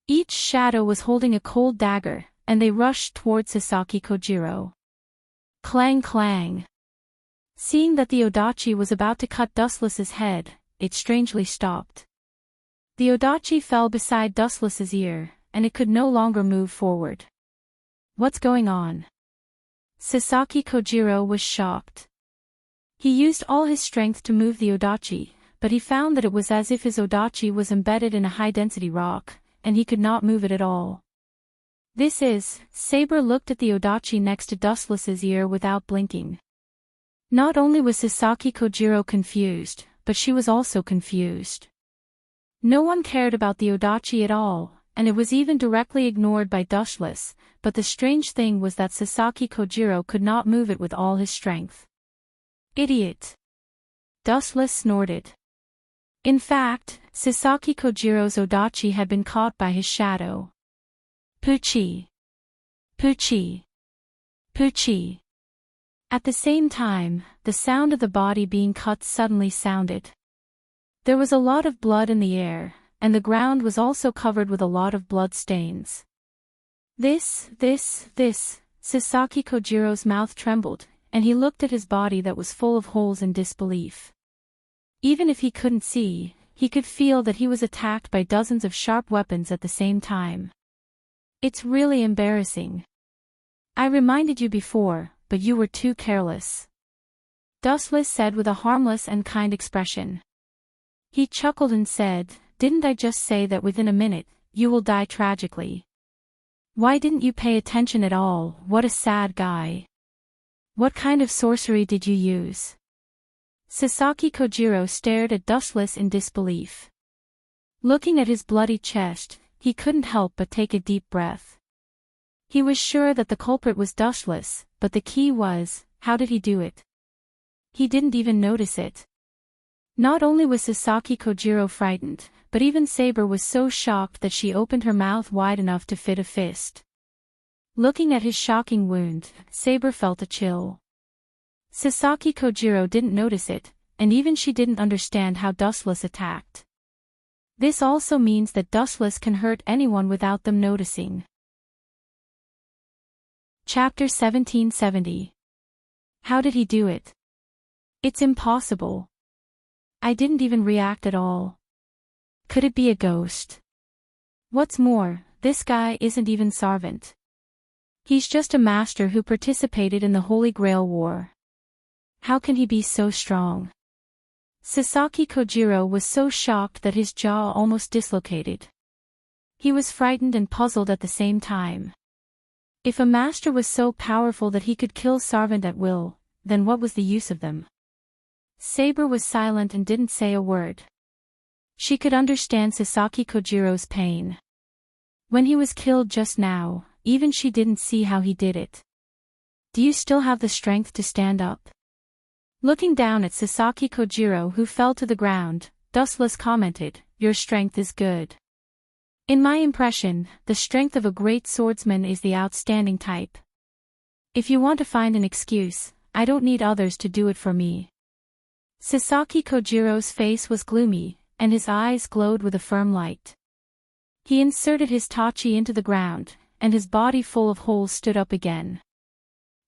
Each shadow was holding a cold dagger, and they rushed towards Sasaki Kojiro. Clang clang. Seeing that the odachi was about to cut Dustless's head, it strangely stopped. The odachi fell beside Dustless's ear, and it could no longer move forward. What's going on? Sasaki Kojiro was shocked. He used all his strength to move the odachi, but he found that it was as if his odachi was embedded in a high-density rock, and he could not move it at all. Saber looked at the odachi next to Dustless's ear without blinking. Not only was Sasaki Kojiro confused, but she was also confused. No one cared about the odachi at all, and it was even directly ignored by Dustless, but the strange thing was that Sasaki Kojiro could not move it with all his strength. Idiot! Dustless snorted. In fact, Sasaki Kojiro's odachi had been caught by his shadow. Puchi! Puchi! Puchi! At the same time, the sound of the body being cut suddenly sounded. There was a lot of blood in the air, and the ground was also covered with a lot of blood stains. Sasaki Kojiro's mouth trembled, and he looked at his body that was full of holes in disbelief. Even if he couldn't see, he could feel that he was attacked by dozens of sharp weapons at the same time. It's really embarrassing. I reminded you before, but you were too careless. Dustless said with a harmless and kind expression. He chuckled and said, didn't I just say that within a minute, you will die tragically? Why didn't you pay attention at all? What a sad guy. What kind of sorcery did you use? Sasaki Kojiro stared at Dustless in disbelief. Looking at his bloody chest, he couldn't help but take a deep breath. He was sure that the culprit was Dustless, but the key was, how did he do it? He didn't even notice it. Not only was Sasaki Kojiro frightened, but even Saber was so shocked that she opened her mouth wide enough to fit a fist. Looking at his shocking wound, Saber felt a chill. Sasaki Kojiro didn't notice it, and even she didn't understand how Dustless attacked. This also means that Dustless can hurt anyone without them noticing. Chapter 1770. How did he do it? It's impossible. I didn't even react at all. Could it be a ghost? What's more, this guy isn't even Sarvant. He's just a master who participated in the Holy Grail War. How can he be so strong? Sasaki Kojiro was so shocked that his jaw almost dislocated. He was frightened and puzzled at the same time. If a master was so powerful that he could kill Sarvant at will, then what was the use of them? Saber was silent and didn't say a word. She could understand Sasaki Kojiro's pain. When he was killed just now, even she didn't see how he did it. Do you still have the strength to stand up? Looking down at Sasaki Kojiro, who fell to the ground, Dustless commented, "Your strength is good. In my impression, the strength of a great swordsman is the outstanding type. If you want to find an excuse, I don't need others to do it for me." Sasaki Kojiro's face was gloomy, and his eyes glowed with a firm light. He inserted his tachi into the ground, and his body full of holes stood up again.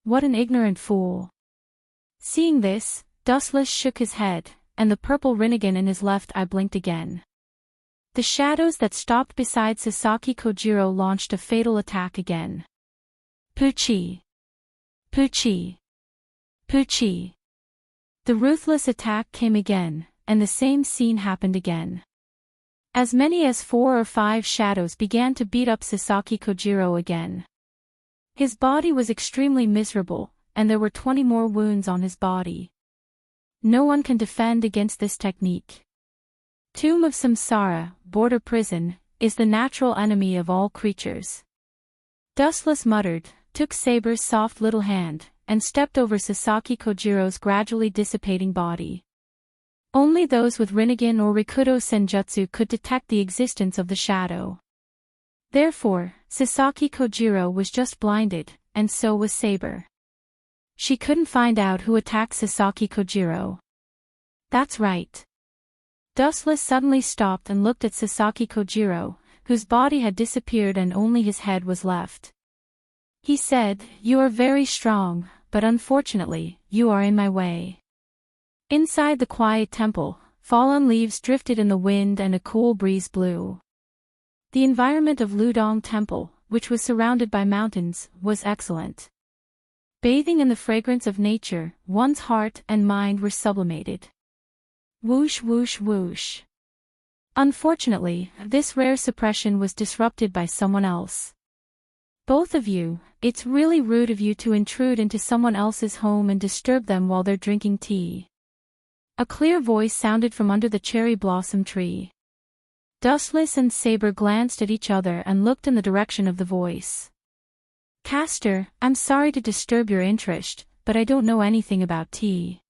What an ignorant fool. Seeing this, Dustless shook his head, and the purple Rinnegan in his left eye blinked again. The shadows that stopped beside Sasaki Kojiro launched a fatal attack again. Puchi! Puchi! Puchi! The ruthless attack came again, and the same scene happened again. As many as 4 or 5 shadows began to beat up Sasaki Kojiro again. His body was extremely miserable, and there were 20 more wounds on his body. No one can defend against this technique. Tomb of Samsara, border prison, is the natural enemy of all creatures. Dustless muttered, took Saber's soft little hand, and stepped over Sasaki Kojiro's gradually dissipating body. Only those with Rinnegan or Rikudo Senjutsu could detect the existence of the shadow. Therefore, Sasaki Kojiro was just blinded, and so was Saber. She couldn't find out who attacked Sasaki Kojiro. That's right. Dustless suddenly stopped and looked at Sasaki Kojiro, whose body had disappeared and only his head was left. He said, "You are very strong, but unfortunately, you are in my way." Inside the quiet temple, fallen leaves drifted in the wind and a cool breeze blew. The environment of Ludong Temple, which was surrounded by mountains, was excellent. Bathing in the fragrance of nature, one's heart and mind were sublimated. Whoosh whoosh whoosh. Unfortunately, this rare suppression was disrupted by someone else. Both of you, it's really rude of you to intrude into someone else's home and disturb them while they're drinking tea. A clear voice sounded from under the cherry blossom tree. Dustless and Saber glanced at each other and looked in the direction of the voice. "Castor, I'm sorry to disturb your interest, but I don't know anything about tea.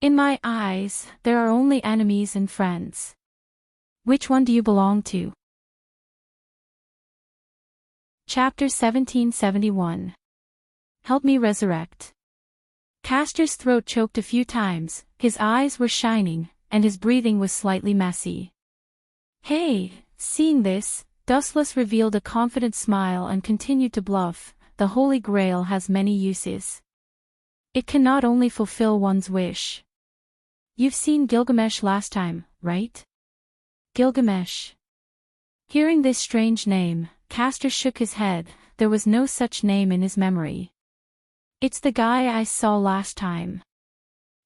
In my eyes, there are only enemies and friends. Which one do you belong to?" Chapter 1771. Help me resurrect. Castor's throat choked a few times, his eyes were shining, and his breathing was slightly messy. "Hey," seeing this, Dustless revealed a confident smile and continued to bluff, "The Holy Grail has many uses. It can not only fulfill one's wish." "You've seen Gilgamesh last time, right?" Gilgamesh. Hearing this strange name, Castor shook his head. There was no such name in his memory. "It's the guy I saw last time."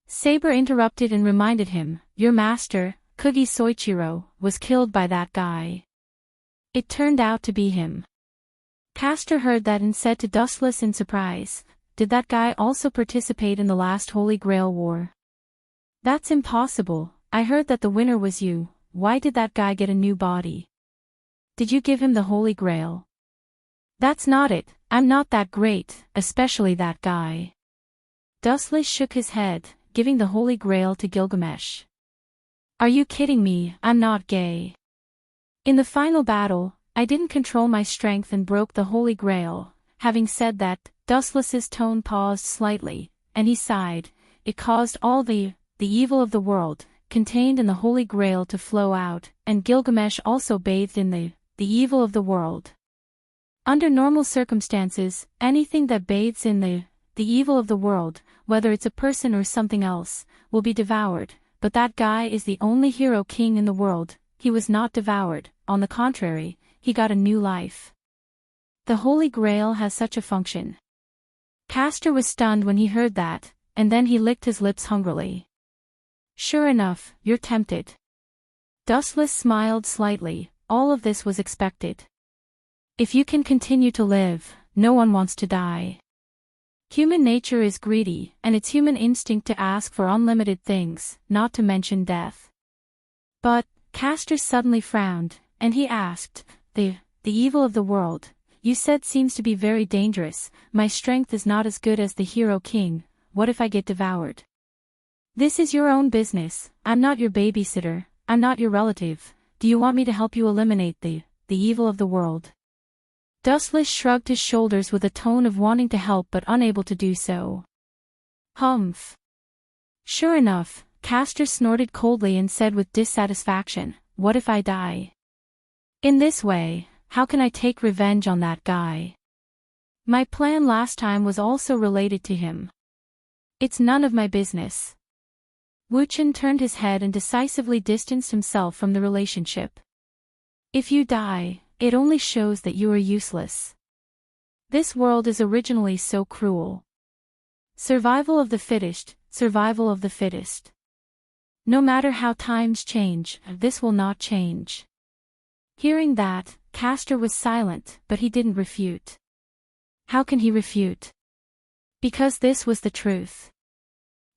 Saber interrupted and reminded him, "Your master, Kugi Soichiro, was killed by that guy." It turned out to be him. Castor heard that and said to Dustless in surprise, "Did that guy also participate in the last Holy Grail War?" "That's impossible. I heard that the winner was you. Why did that guy get a new body? Did you give him the Holy Grail?" "That's not it. I'm not that great, especially that guy." Dustless shook his head, giving the Holy Grail to Gilgamesh. "Are you kidding me? I'm not gay. In the final battle, I didn't control my strength and broke the Holy Grail." Having said that, Dustless's tone paused slightly, and he sighed. "It caused all the evil of the world, contained in the Holy Grail to flow out, and Gilgamesh also bathed in the evil of the world. Under normal circumstances, anything that bathes in the evil of the world, whether it's a person or something else, will be devoured, but that guy is the only hero king in the world. He was not devoured, on the contrary, he got a new life. The Holy Grail has such a function. Castor was stunned when he heard that, and then he licked his lips hungrily. Sure enough, you're tempted. Dustless smiled slightly. All of this was expected. If you can continue to live, no one wants to die. Human nature is greedy, and it's human instinct to ask for unlimited things, not to mention death. But, Castor suddenly frowned, and he asked, The evil of the world, you said seems to be very dangerous. My strength is not as good as the hero king. What if I get devoured? This is your own business. I'm not your babysitter. I'm not your relative. Do you want me to help you eliminate the evil of the world? Dustless shrugged his shoulders with a tone of wanting to help but unable to do so. Humph. Sure enough, Castor snorted coldly and said with dissatisfaction, what if I die? In this way, how can I take revenge on that guy? My plan last time was also related to him. It's none of my business. Wuchen turned his head and decisively distanced himself from the relationship. If you die, it only shows that you are useless. This world is originally so cruel. Survival of the fittest, survival of the fittest. No matter how times change, this will not change. Hearing that, Castor was silent, but he didn't refute. How can he refute? Because this was the truth.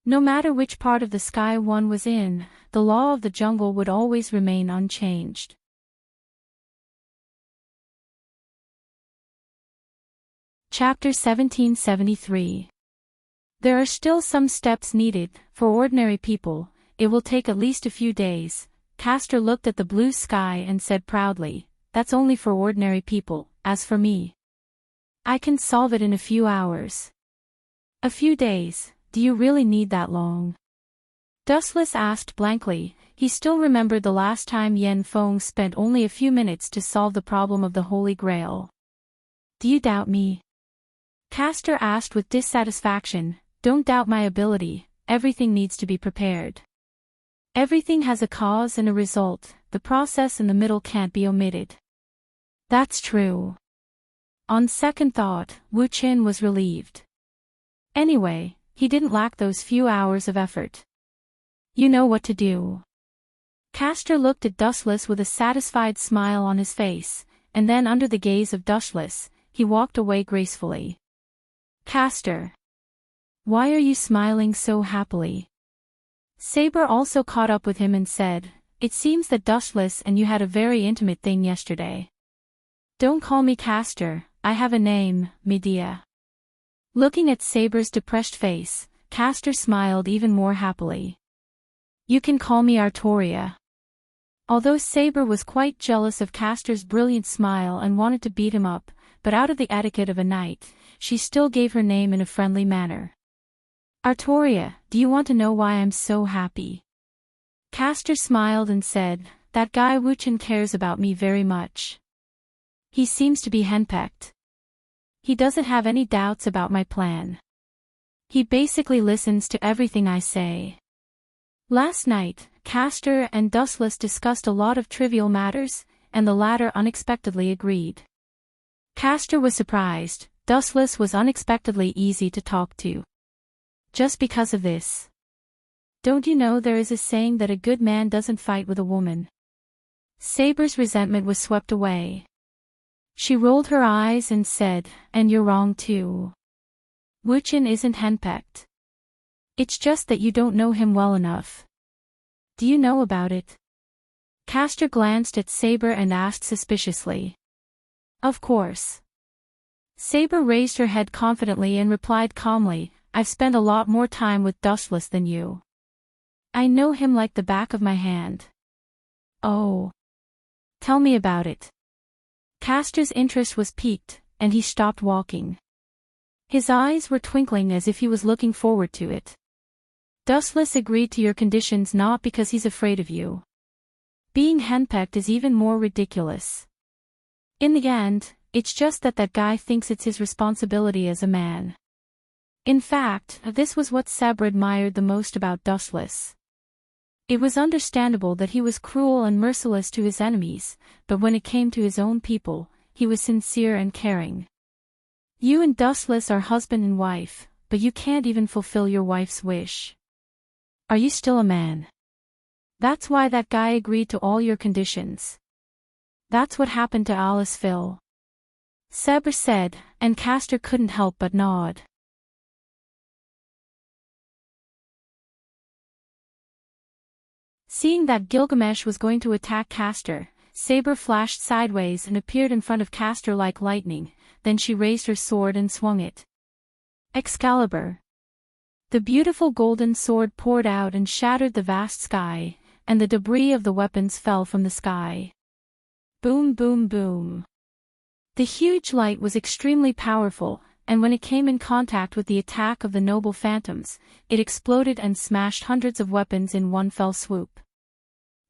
No matter which part of the sky one was in, the law of the jungle would always remain unchanged. Chapter 1773. There are still some steps needed. For ordinary people, it will take at least a few days. Castor looked at the blue sky and said proudly, that's only for ordinary people. As for me, I can solve it in a few hours. A few days, do you really need that long? Dustless asked blankly. He still remembered the last time Yen Feng spent only a few minutes to solve the problem of the Holy Grail. Do you doubt me? Castor asked with dissatisfaction. Don't doubt my ability, everything needs to be prepared. Everything has a cause and a result, the process in the middle can't be omitted. That's true. On second thought, Wuchen was relieved. Anyway, he didn't lack those few hours of effort. You know what to do. Castor looked at Dustless with a satisfied smile on his face, and then under the gaze of Dustless, he walked away gracefully. Castor. Why are you smiling so happily? Saber also caught up with him and said, it seems that Dustless and you had a very intimate thing yesterday. Don't call me Castor, I have a name, Medea. Looking at Saber's depressed face, Castor smiled even more happily. You can call me Artoria. Although Saber was quite jealous of Castor's brilliant smile and wanted to beat him up, but out of the etiquette of a knight, she still gave her name in a friendly manner. Artoria, do you want to know why I'm so happy? Castor smiled and said, that guy Wuchen cares about me very much. He seems to be henpecked. He doesn't have any doubts about my plan. He basically listens to everything I say. Last night, Castor and Dustless discussed a lot of trivial matters, and the latter unexpectedly agreed. Castor was surprised. Dustless was unexpectedly easy to talk to. Just because of this. Don't you know there is a saying that a good man doesn't fight with a woman? Saber's resentment was swept away. She rolled her eyes and said, and you're wrong too. Wuchen isn't henpecked. It's just that you don't know him well enough. Do you know about it? Castor glanced at Saber and asked suspiciously. Of course. Saber raised her head confidently and replied calmly, I've spent a lot more time with Dustless than you. I know him like the back of my hand. Oh. Tell me about it. Castor's interest was piqued, and he stopped walking. His eyes were twinkling as if he was looking forward to it. Dustless agreed to your conditions not because he's afraid of you. Being henpecked is even more ridiculous. In the end, it's just that guy thinks it's his responsibility as a man. In fact, this was what Saber admired the most about Dustless. It was understandable that he was cruel and merciless to his enemies, but when it came to his own people, he was sincere and caring. You and Dustless are husband and wife, but you can't even fulfill your wife's wish. Are you still a man? That's why that guy agreed to all your conditions. That's what happened to Alice Phil. Saber said, and Castor couldn't help but nod. Seeing that Gilgamesh was going to attack Castor, Saber flashed sideways and appeared in front of Castor like lightning, then she raised her sword and swung it. Excalibur. The beautiful golden sword poured out and shattered the vast sky, and the debris of the weapons fell from the sky. Boom, boom, boom. The huge light was extremely powerful, and when it came in contact with the attack of the noble phantoms, it exploded and smashed hundreds of weapons in one fell swoop.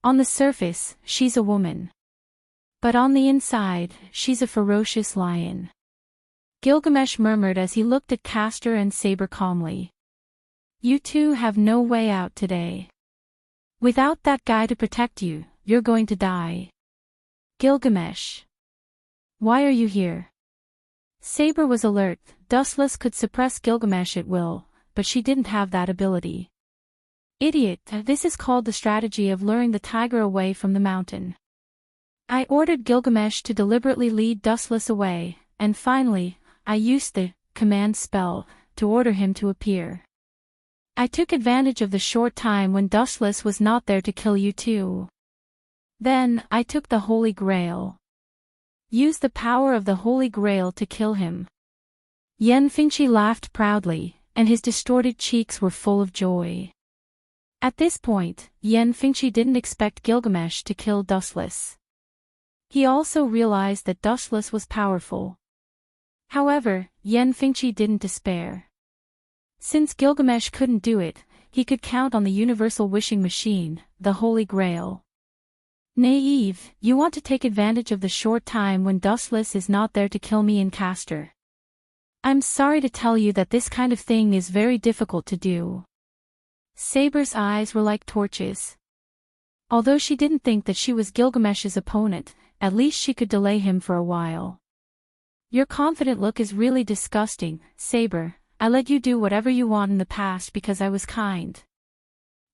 On the surface, she's a woman. But on the inside, she's a ferocious lion. Gilgamesh murmured as he looked at Castor and Saber calmly. You two have no way out today. Without that guy to protect you, you're going to die. Gilgamesh. Why are you here? Saber was alert. Dustless could suppress Gilgamesh at will, but she didn't have that ability. Idiot, this is called the strategy of luring the tiger away from the mountain. I ordered Gilgamesh to deliberately lead Dustless away, and finally, I used the command spell to order him to appear. I took advantage of the short time when Dustless was not there to kill you too. Then, I took the Holy Grail. Use the power of the Holy Grail to kill him. Yen Fingchi laughed proudly, and his distorted cheeks were full of joy. At this point, Yen Fingchi didn't expect Gilgamesh to kill Dustless. He also realized that Dustless was powerful. However, Yen Fingchi didn't despair. Since Gilgamesh couldn't do it, he could count on the universal wishing machine, the Holy Grail. Naive, you want to take advantage of the short time when Dustless is not there to kill me and Castor. I'm sorry to tell you that this kind of thing is very difficult to do. Saber's eyes were like torches. Although she didn't think that she was Gilgamesh's opponent, at least she could delay him for a while. Your confident look is really disgusting, Saber. I let you do whatever you want in the past because I was kind.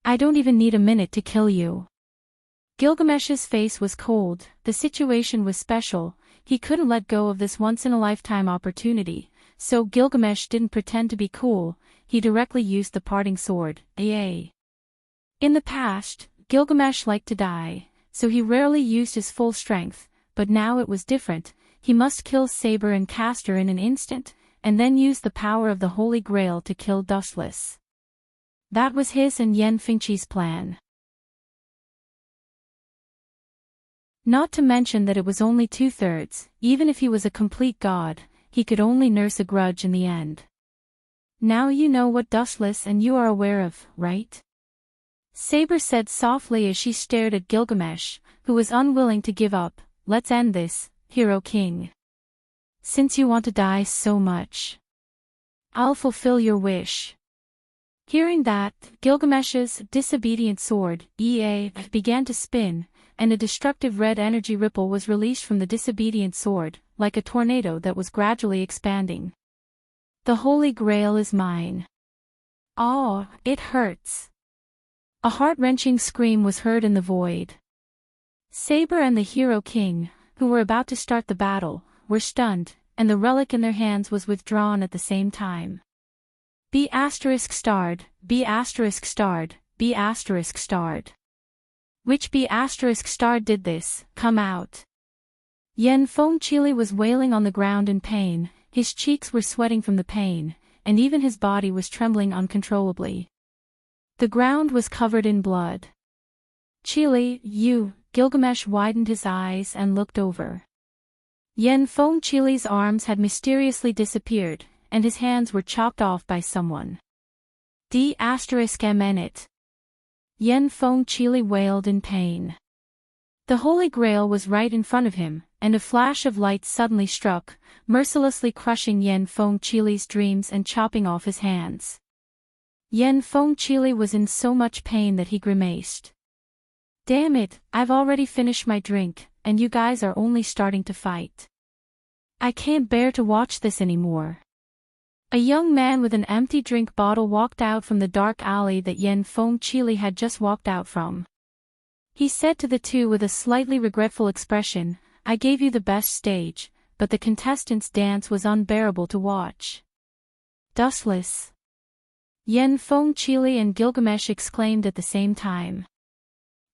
I don't even need a minute to kill you. Gilgamesh's face was cold. The situation was special. He couldn't let go of this once-in-a-lifetime opportunity, so Gilgamesh didn't pretend to be cool. He directly used the parting sword, In the past, Gilgamesh liked to die, so he rarely used his full strength, but now it was different. He must kill Saber and Castor in an instant, and then use the power of the Holy Grail to kill Dustless. That was his and Yen Fingchi's plan. Not to mention that it was only 2/3, even if he was a complete god, he could only nurse a grudge in the end. Now you know what Dustless and you are aware of, right? Saber said softly as she stared at Gilgamesh, who was unwilling to give up. Let's end this, Hero King. Since you want to die so much, I'll fulfill your wish. Hearing that, Gilgamesh's disobedient sword, began to spin, and a destructive red energy ripple was released from the disobedient sword, like a tornado that was gradually expanding. The Holy Grail is mine. Oh, it hurts. A heart-wrenching scream was heard in the void. Saber and the Hero King, who were about to start the battle, were stunned, and the relic in their hands was withdrawn at the same time. B*****, B*****, B*****. Which B**** did this? Come out. Yen Fengchi was wailing on the ground in pain, his cheeks were sweating from the pain, and even his body was trembling uncontrollably. The ground was covered in blood. Chile, you, Gilgamesh widened his eyes and looked over. Yen Fengchi's arms had mysteriously disappeared, and his hands were chopped off by someone. D*****. Yen Fengchi wailed in pain. The Holy Grail was right in front of him, and a flash of light suddenly struck, mercilessly crushing Yen Fengchi's dreams and chopping off his hands. Yen Fengchi was in so much pain that he grimaced. Damn it, I've already finished my drink, and you guys are only starting to fight. I can't bear to watch this anymore. A young man with an empty drink bottle walked out from the dark alley that Yen Feng Chili had just walked out from. He said to the two with a slightly regretful expression, I gave you the best stage, but the contestants' dance was unbearable to watch. Dustless. Yen Feng Chili and Gilgamesh exclaimed at the same time.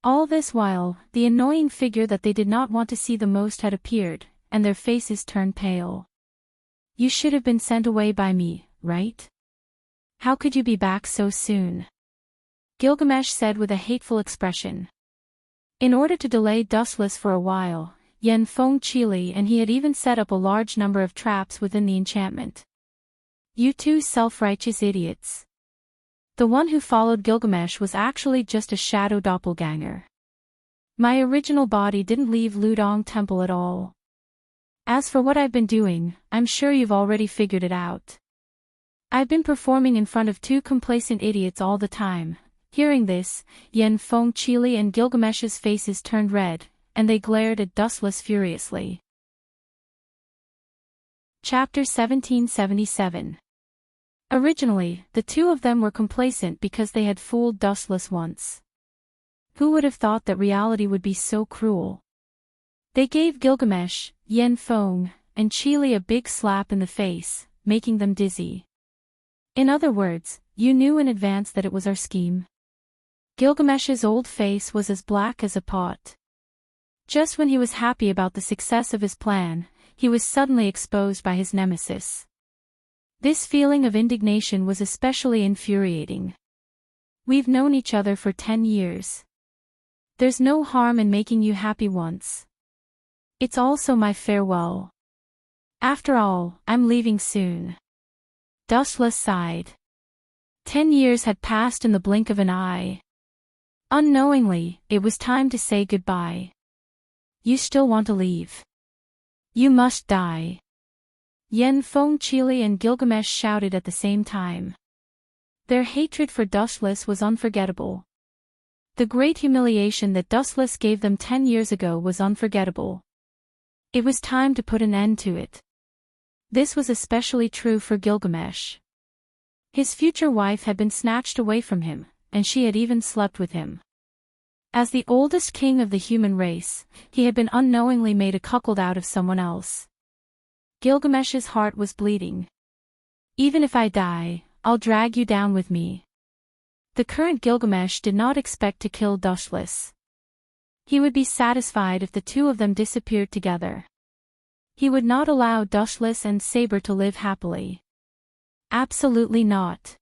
All this while, the annoying figure that they did not want to see the most had appeared, and their faces turned pale. You should have been sent away by me, right? How could you be back so soon? Gilgamesh said with a hateful expression. In order to delay Dustless for a while, Yen Feng Chili and he had even set up a large number of traps within the enchantment. You two self-righteous idiots. The one who followed Gilgamesh was actually just a shadow doppelganger. My original body didn't leave Ludong Temple at all. As for what I've been doing, I'm sure you've already figured it out. I've been performing in front of two complacent idiots all the time. Hearing this, Yen Feng Chili and Gilgamesh's faces turned red, and they glared at Dustless furiously. Chapter 1777. Originally, the two of them were complacent because they had fooled Dustless once. Who would have thought that reality would be so cruel? They gave Gilgamesh, Yen Feng, and Chili a big slap in the face, making them dizzy. In other words, you knew in advance that it was our scheme. Gilgamesh's old face was as black as a pot. Just when he was happy about the success of his plan, he was suddenly exposed by his nemesis. This feeling of indignation was especially infuriating. We've known each other for 10 years. There's no harm in making you happy once. It's also my farewell. After all, I'm leaving soon. Dustless sighed. 10 years had passed in the blink of an eye. Unknowingly, it was time to say goodbye. You still want to leave? You must die. Yen Feng Chili and Gilgamesh shouted at the same time. Their hatred for Dustless was unforgettable. The great humiliation that Dustless gave them 10 years ago was unforgettable. It was time to put an end to it. This was especially true for Gilgamesh. His future wife had been snatched away from him, and she had even slept with him. As the oldest king of the human race, he had been unknowingly made a cuckold out of someone else. Gilgamesh's heart was bleeding. Even if I die, I'll drag you down with me. The current Gilgamesh did not expect to kill Dustless. He would be satisfied if the two of them disappeared together. He would not allow Dustless and Saber to live happily. Absolutely not.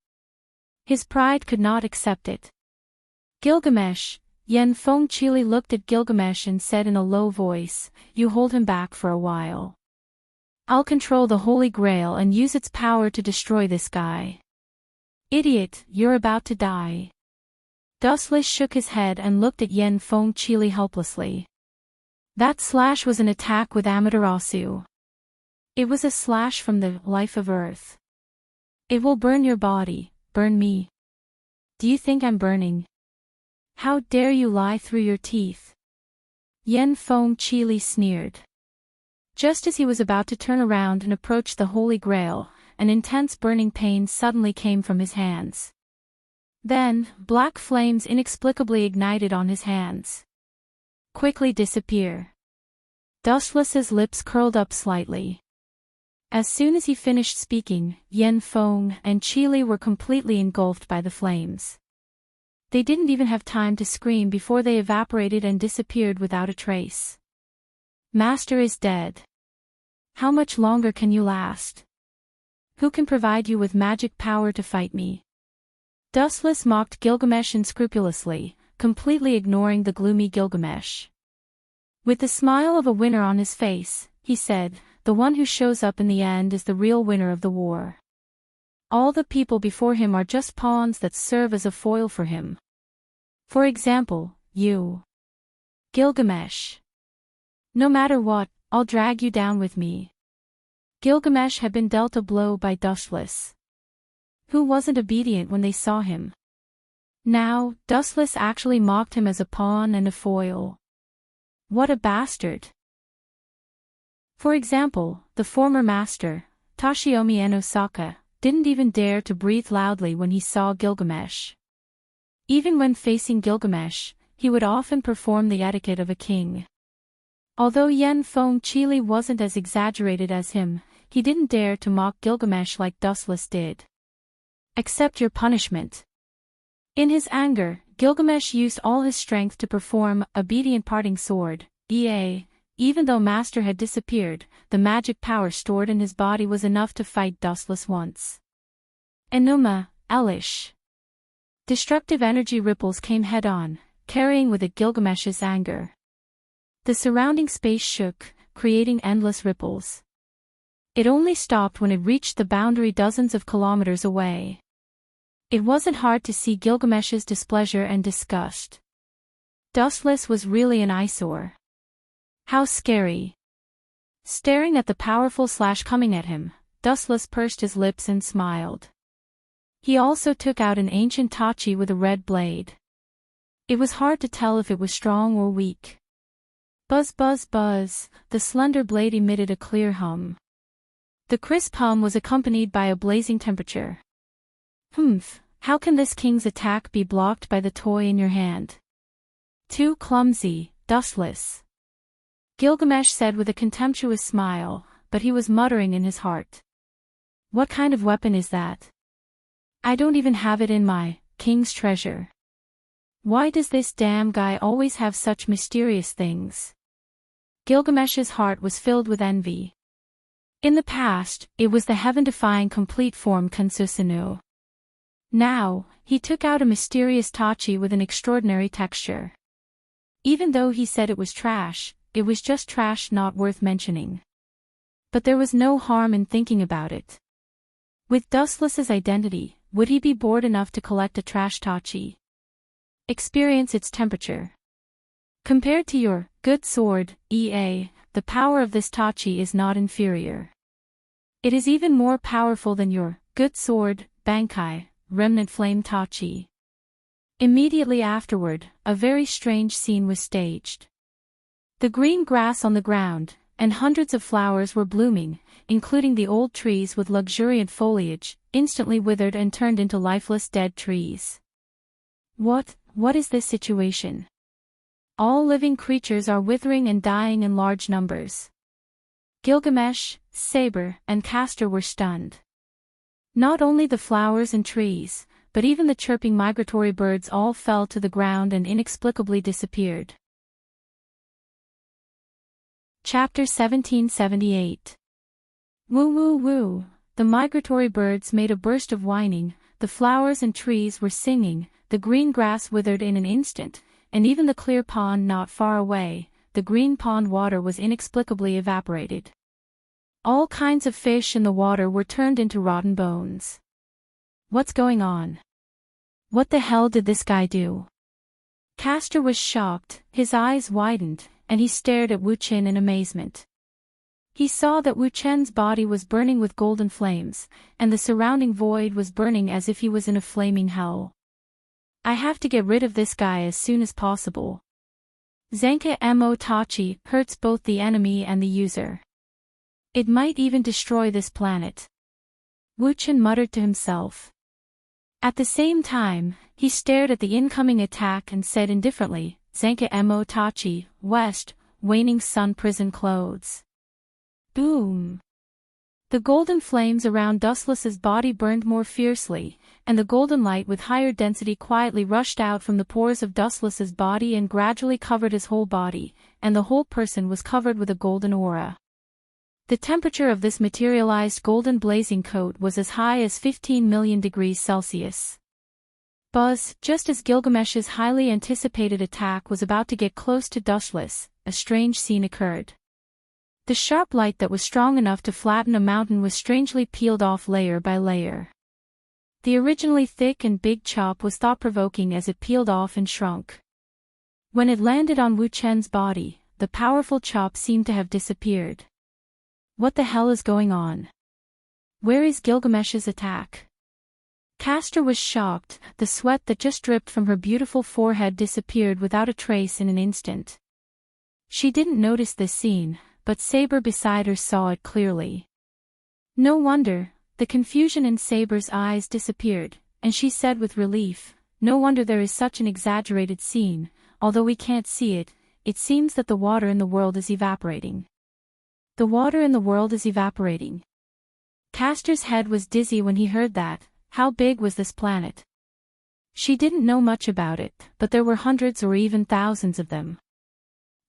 His pride could not accept it. Gilgamesh, Yen Feng Chili looked at Gilgamesh and said in a low voice, you hold him back for a while. I'll control the Holy Grail and use its power to destroy this guy. Idiot, you're about to die. Dustless shook his head and looked at Yen Feng Chili helplessly. That slash was an attack with Amaterasu. It was a slash from the life of Earth. It will burn your body, burn me. Do you think I'm burning? How dare you lie through your teeth? Yen Feng Chili sneered. Just as he was about to turn around and approach the Holy Grail, an intense burning pain suddenly came from his hands. Then, black flames inexplicably ignited on his hands. Quickly disappear. Dustless's lips curled up slightly. As soon as he finished speaking, Yen Feng and Chili were completely engulfed by the flames. They didn't even have time to scream before they evaporated and disappeared without a trace. Master is dead. How much longer can you last? Who can provide you with magic power to fight me? Dustless mocked Gilgamesh unscrupulously, completely ignoring the gloomy Gilgamesh. With the smile of a winner on his face, he said, the one who shows up in the end is the real winner of the war. All the people before him are just pawns that serve as a foil for him. For example, you. Gilgamesh. No matter what, I'll drag you down with me. Gilgamesh had been dealt a blow by Dustless. Who wasn't obedient when they saw him? Now, Dustless actually mocked him as a pawn and a foil. What a bastard. For example, the former master, Tashiomi Enosaka, didn't even dare to breathe loudly when he saw Gilgamesh. Even when facing Gilgamesh, he would often perform the etiquette of a king. Although Yen Feng Chili wasn't as exaggerated as him, he didn't dare to mock Gilgamesh like Dustless did. Accept your punishment. In his anger, Gilgamesh used all his strength to perform obedient parting sword, EA. Even though Master had disappeared, the magic power stored in his body was enough to fight Dustless once. Enuma, Elish. Destructive energy ripples came head-on, carrying with it Gilgamesh's anger. The surrounding space shook, creating endless ripples. It only stopped when it reached the boundary dozens of kilometers away. It wasn't hard to see Gilgamesh's displeasure and disgust. Dustless was really an eyesore. How scary. Staring at the powerful slash coming at him, Dustless pursed his lips and smiled. He also took out an ancient tachi with a red blade. It was hard to tell if it was strong or weak. Buzz buzz buzz, the slender blade emitted a clear hum. The crisp hum was accompanied by a blazing temperature. How can this king's attack be blocked by the toy in your hand? Too clumsy, Dustless. Gilgamesh said with a contemptuous smile, but he was muttering in his heart. What kind of weapon is that? I don't even have it in my king's treasure. Why does this damn guy always have such mysterious things? Gilgamesh's heart was filled with envy. In the past, it was the heaven-defying complete form Kansusinu. Now, he took out a mysterious tachi with an extraordinary texture. Even though he said it was trash, it was just trash not worth mentioning. But there was no harm in thinking about it. With Dustless's identity, would he be bored enough to collect a trash tachi? Experience its temperature. Compared to your good sword, EA, the power of this tachi is not inferior. It is even more powerful than your good sword, Bankai, remnant flame tachi. Immediately afterward, a very strange scene was staged. The green grass on the ground, and hundreds of flowers were blooming, including the old trees with luxuriant foliage, instantly withered and turned into lifeless dead trees. What is this situation? All living creatures are withering and dying in large numbers. Gilgamesh, Saber, and Castor were stunned. Not only the flowers and trees, but even the chirping migratory birds all fell to the ground and inexplicably disappeared. Chapter 1778. Woo woo woo, the migratory birds made a burst of whining, the flowers and trees were singing, the green grass withered in an instant, and even the clear pond not far away, the green pond water was inexplicably evaporated. All kinds of fish in the water were turned into rotten bones. What's going on? What the hell did this guy do? Castor was shocked, his eyes widened, and he stared at Wu Qin in amazement. He saw that Wu Chen's body was burning with golden flames, and the surrounding void was burning as if he was in a flaming hell. I have to get rid of this guy as soon as possible. Zanka Mo Tachi hurts both the enemy and the user. It might even destroy this planet. Wu Chen muttered to himself. At the same time, he stared at the incoming attack and said indifferently, Zanka Mo Tachi, West, waning sun prison clothes. Boom! The golden flames around Dustless's body burned more fiercely, and the golden light with higher density quietly rushed out from the pores of Dustless's body and gradually covered his whole body, and the whole person was covered with a golden aura. The temperature of this materialized golden blazing coat was as high as 15 million degrees Celsius. Buzz, just as Gilgamesh's highly anticipated attack was about to get close to Dustless, a strange scene occurred. The sharp light that was strong enough to flatten a mountain was strangely peeled off layer by layer. The originally thick and big chop was thought-provoking as it peeled off and shrunk. When it landed on Wu Chen's body, the powerful chop seemed to have disappeared. What the hell is going on? Where is Gilgamesh's attack? Castor was shocked. The sweat that just dripped from her beautiful forehead disappeared without a trace in an instant. She didn't notice this scene, but Saber beside her saw it clearly. No wonder, the confusion in Saber's eyes disappeared, and she said with relief, "No wonder there is such an exaggerated scene, although we can't see it. It seems that the water in the world is evaporating." The water in the world is evaporating. Castor's head was dizzy when he heard that. How big was this planet? She didn't know much about it, but there were hundreds or even thousands of them.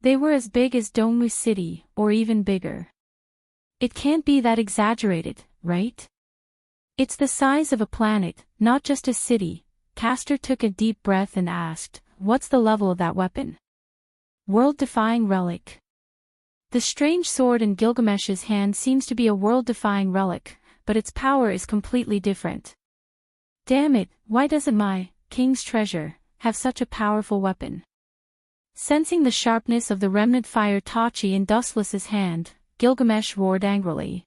They were as big as Dongmu City, or even bigger. It can't be that exaggerated, right? It's the size of a planet, not just a city. Castor took a deep breath and asked, "What's the level of that weapon?" World-defying relic. The strange sword in Gilgamesh's hand seems to be a world-defying relic, but its power is completely different. Damn it, why doesn't my king's treasure have such a powerful weapon? Sensing the sharpness of the remnant fire Tachi in Dustless's hand, Gilgamesh roared angrily.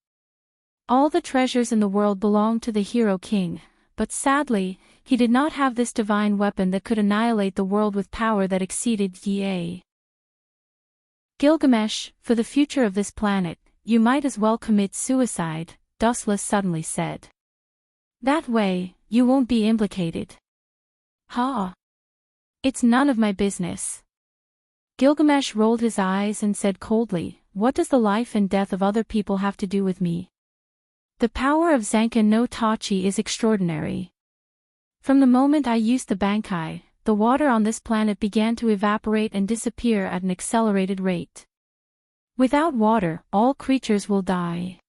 All the treasures in the world belonged to the hero king, but sadly, he did not have this divine weapon that could annihilate the world with power that exceeded Yi. Gilgamesh, for the future of this planet, you might as well commit suicide, Dustless suddenly said. That way, you won't be implicated. Ha! It's none of my business. Gilgamesh rolled his eyes and said coldly, "What does the life and death of other people have to do with me? The power of Zanken no Tachi is extraordinary. From the moment I used the Bankai, the water on this planet began to evaporate and disappear at an accelerated rate. Without water, all creatures will die.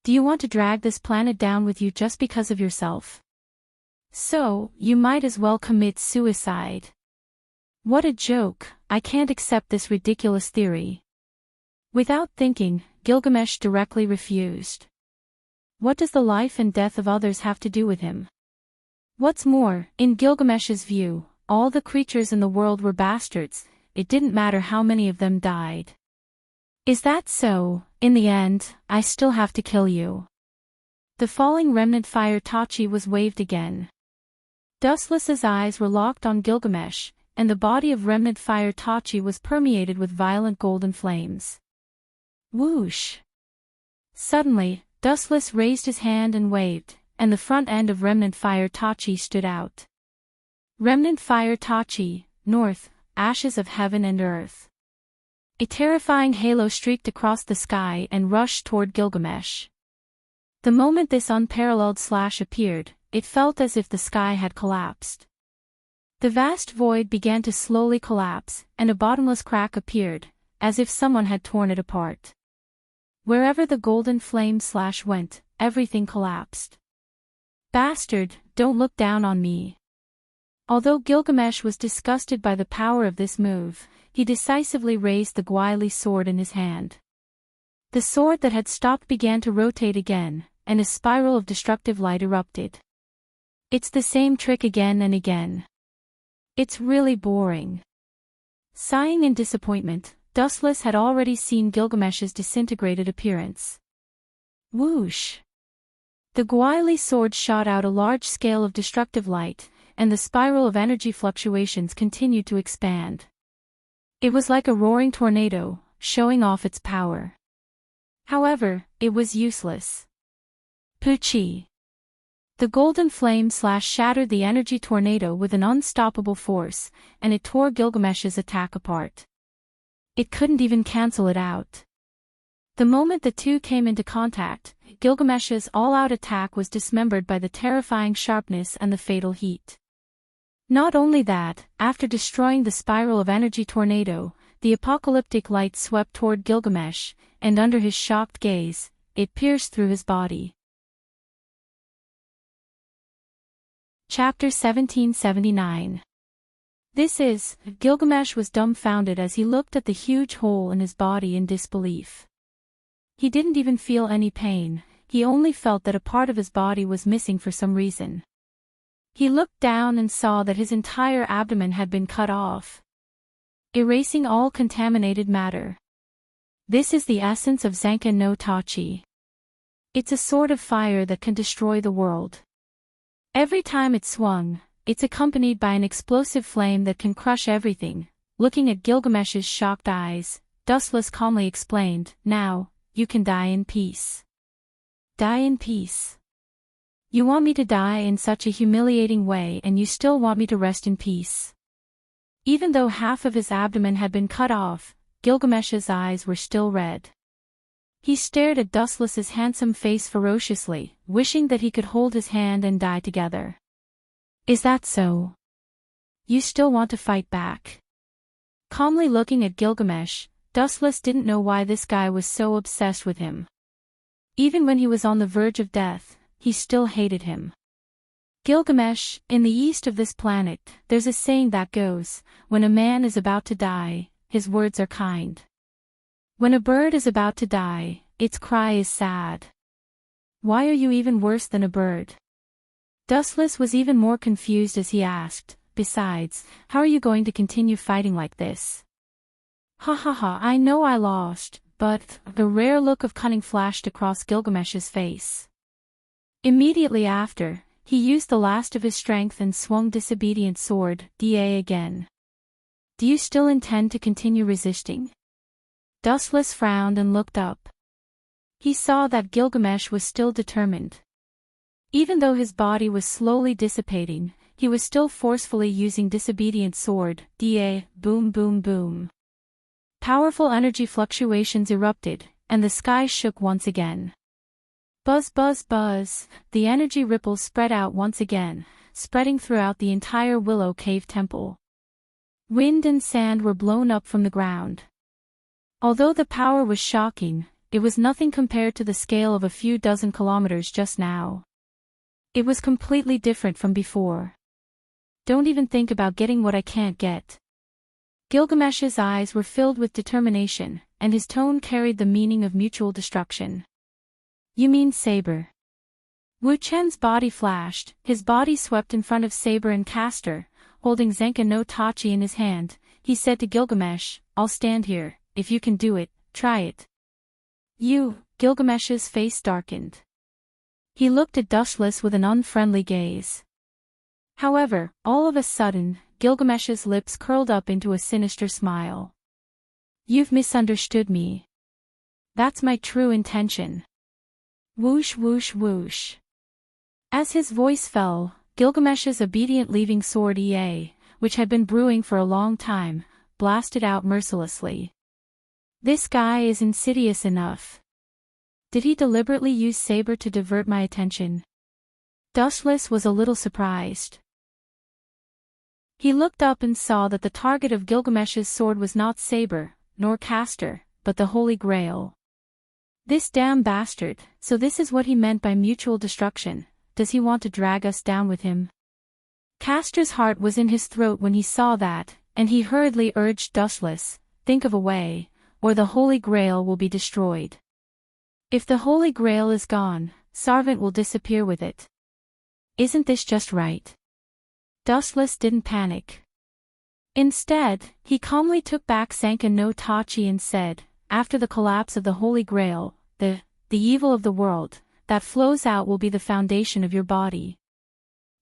Do you want to drag this planet down with you just because of yourself? So, you might as well commit suicide." What a joke, I can't accept this ridiculous theory. Without thinking, Gilgamesh directly refused. What does the life and death of others have to do with him? What's more, in Gilgamesh's view, all the creatures in the world were bastards, it didn't matter how many of them died. Is that so? In the end, I still have to kill you. The falling remnant fire Tachi was waved again. Dustless's eyes were locked on Gilgamesh, and the body of remnant fire Tachi was permeated with violent golden flames. Whoosh! Suddenly, Dustless raised his hand and waved, and the front end of remnant fire Tachi stood out. Remnant fire Tachi, north, ashes of heaven and earth. A terrifying halo streaked across the sky and rushed toward Gilgamesh. The moment this unparalleled slash appeared, it felt as if the sky had collapsed. The vast void began to slowly collapse, and a bottomless crack appeared, as if someone had torn it apart. Wherever the golden flame slash went, everything collapsed. Bastard, don't look down on me. Although Gilgamesh was disgusted by the power of this move, he decisively raised the Gwaili sword in his hand. The sword that had stopped began to rotate again, and a spiral of destructive light erupted. It's the same trick again and again. It's really boring. Sighing in disappointment, Dustless had already seen Gilgamesh's disintegrated appearance. Whoosh! The Gwaili sword shot out a large scale of destructive light, and the spiral of energy fluctuations continued to expand. It was like a roaring tornado, showing off its power. However, it was useless. Poochie! The golden flame slash shattered the energy tornado with an unstoppable force, and it tore Gilgamesh's attack apart. It couldn't even cancel it out. The moment the two came into contact, Gilgamesh's all-out attack was dismembered by the terrifying sharpness and the fatal heat. Not only that, after destroying the spiral of energy tornado, the apocalyptic light swept toward Gilgamesh, and under his shocked gaze, it pierced through his body. Chapter 1779. Gilgamesh was dumbfounded as he looked at the huge hole in his body in disbelief. He didn't even feel any pain, he only felt that a part of his body was missing for some reason. He looked down and saw that his entire abdomen had been cut off, erasing all contaminated matter. This is the essence of Zanken no Tachi. It's a sword of fire that can destroy the world. Every time it swung, it's accompanied by an explosive flame that can crush everything. Looking at Gilgamesh's shocked eyes, Dustless calmly explained, "Now, you can die in peace." Die in peace. You want me to die in such a humiliating way and you still want me to rest in peace. Even though half of his abdomen had been cut off, Gilgamesh's eyes were still red. He stared at Dustless's handsome face ferociously, wishing that he could hold his hand and die together. Is that so? You still want to fight back? Calmly looking at Gilgamesh, Dustless didn't know why this guy was so obsessed with him. Even when he was on the verge of death, he still hated him. Gilgamesh, in the east of this planet, there's a saying that goes, when a man is about to die, his words are kind. When a bird is about to die, its cry is sad. Why are you even worse than a bird? Dustless was even more confused as he asked, besides, how are you going to continue fighting like this? Ha ha ha, I know I lost, but the rare look of cunning flashed across Gilgamesh's face. Immediately after, he used the last of his strength and swung disobedient sword, Da again. Do you still intend to continue resisting? Dustless frowned and looked up. He saw that Gilgamesh was still determined. Even though his body was slowly dissipating, he was still forcefully using disobedient sword, Da, boom boom boom. Powerful energy fluctuations erupted, and the sky shook once again. Buzz buzz buzz, the energy ripples spread out once again, spreading throughout the entire Willow Cave temple. Wind and sand were blown up from the ground. Although the power was shocking, it was nothing compared to the scale of a few dozen kilometers just now. It was completely different from before. Don't even think about getting what I can't get. Gilgamesh's eyes were filled with determination, and his tone carried the meaning of mutual destruction. You mean Saber? Wu Chen's body flashed, his body swept in front of Saber and Castor, holding Zenka no Tachi in his hand. He said to Gilgamesh, "I'll stand here. If you can do it, try it." Gilgamesh's face darkened. He looked at Dustless with an unfriendly gaze. However, all of a sudden, Gilgamesh's lips curled up into a sinister smile. You've misunderstood me. That's my true intention. Whoosh whoosh whoosh. As his voice fell, Gilgamesh's obedient leaving sword Ea, which had been brewing for a long time, blasted out mercilessly. This guy is insidious enough. Did he deliberately use Saber to divert my attention? Dustless was a little surprised. He looked up and saw that the target of Gilgamesh's sword was not Saber, nor Castor, but the Holy Grail. This damn bastard, so this is what he meant by mutual destruction. Does he want to drag us down with him? Castor's heart was in his throat when he saw that, and he hurriedly urged Dustless, think of a way, or the Holy Grail will be destroyed. If the Holy Grail is gone, Sarvant will disappear with it. Isn't this just right? Dustless didn't panic. Instead, he calmly took back Zenka no Tachi and said, after the collapse of the Holy Grail, the evil of the world, that flows out will be the foundation of your body.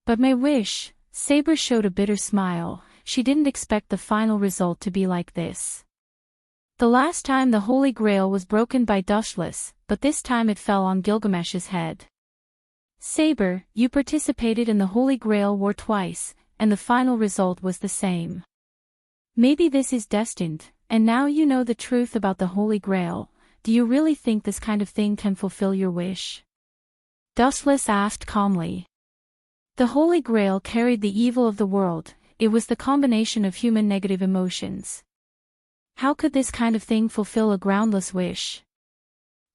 But my wish, Saber showed a bitter smile, she didn't expect the final result to be like this. The last time the Holy Grail was broken by Dustless, but this time it fell on Gilgamesh's head. Saber, you participated in the Holy Grail war twice, and the final result was the same. Maybe this is destined, and now you know the truth about the Holy Grail. Do you really think this kind of thing can fulfill your wish? Dustless asked calmly. The Holy Grail carried the evil of the world, it was the combination of human negative emotions. How could this kind of thing fulfill a groundless wish?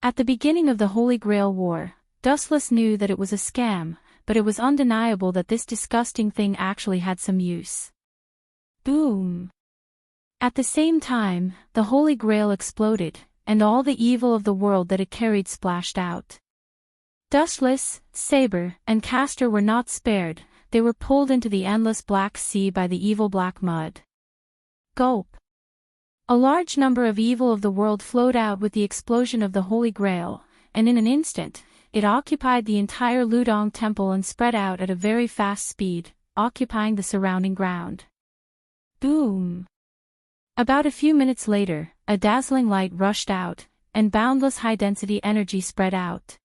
At the beginning of the Holy Grail War, Dustless knew that it was a scam, but it was undeniable that this disgusting thing actually had some use. Boom! At the same time, the Holy Grail exploded, and all the evil of the world that it carried splashed out. Dustless, Saber, and Castor were not spared, they were pulled into the endless black sea by the evil black mud. Gulp! A large number of evil of the world flowed out with the explosion of the Holy Grail, and in an instant, it occupied the entire Ludong temple and spread out at a very fast speed, occupying the surrounding ground. Boom! About a few minutes later, a dazzling light rushed out, and boundless high-density energy spread out.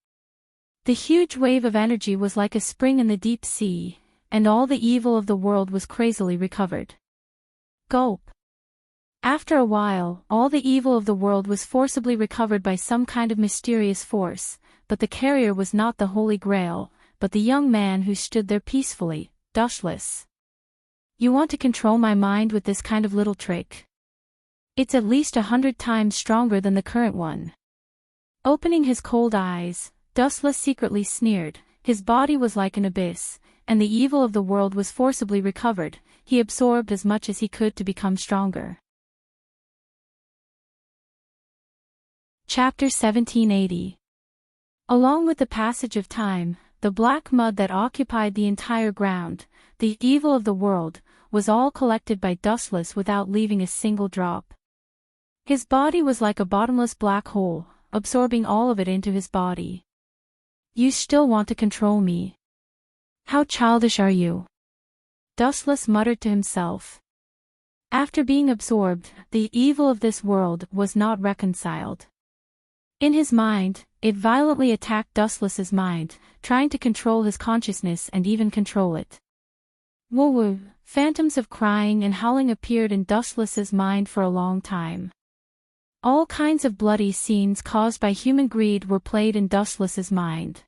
The huge wave of energy was like a spring in the deep sea, and all the evil of the world was crazily recovered. Gulp. After a while, all the evil of the world was forcibly recovered by some kind of mysterious force, but the carrier was not the Holy Grail, but the young man who stood there peacefully, dustless. You want to control my mind with this kind of little trick? It's at least 100 times stronger than the current one. Opening his cold eyes, Dustless secretly sneered. His body was like an abyss, and the evil of the world was forcibly recovered. He absorbed as much as he could to become stronger. Chapter 1780. Along with the passage of time, the black mud that occupied the entire ground, the evil of the world, was all collected by Dustless without leaving a single drop. His body was like a bottomless black hole, absorbing all of it into his body. You still want to control me? How childish are you? Dustless muttered to himself. After being absorbed, the evil of this world was not reconciled. In his mind, it violently attacked Dustless's mind, trying to control his consciousness and even control it. Woo-woo, phantoms of crying and howling appeared in Dustless's mind for a long time. All kinds of bloody scenes caused by human greed were played in Dustless's mind.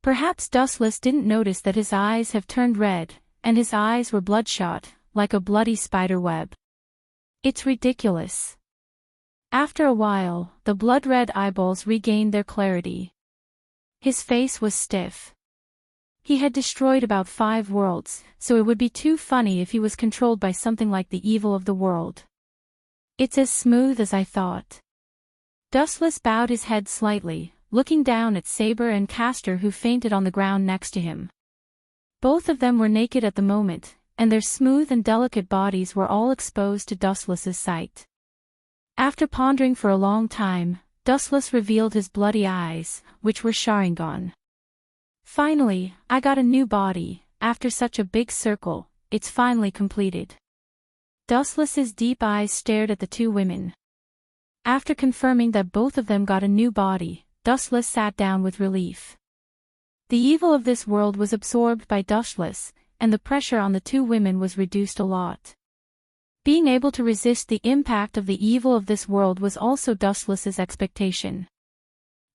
Perhaps Dustless didn't notice that his eyes have turned red, and his eyes were bloodshot, like a bloody spider web. It's ridiculous. After a while, the blood-red eyeballs regained their clarity. His face was stiff. He had destroyed about 5 worlds, so it would be too funny if he was controlled by something like the evil of the world. It's as smooth as I thought. Dustless bowed his head slightly, looking down at Saber and Castor, who fainted on the ground next to him. Both of them were naked at the moment, and their smooth and delicate bodies were all exposed to Dustless's sight. After pondering for a long time, Dustless revealed his bloody eyes, which were Sharingan. Finally, I got a new body. After such a big circle, it's finally completed. Dustless's deep eyes stared at the 2 women. After confirming that both of them got a new body, Dustless sat down with relief. The evil of this world was absorbed by Dustless, and the pressure on the 2 women was reduced a lot. Being able to resist the impact of the evil of this world was also Dustless's expectation.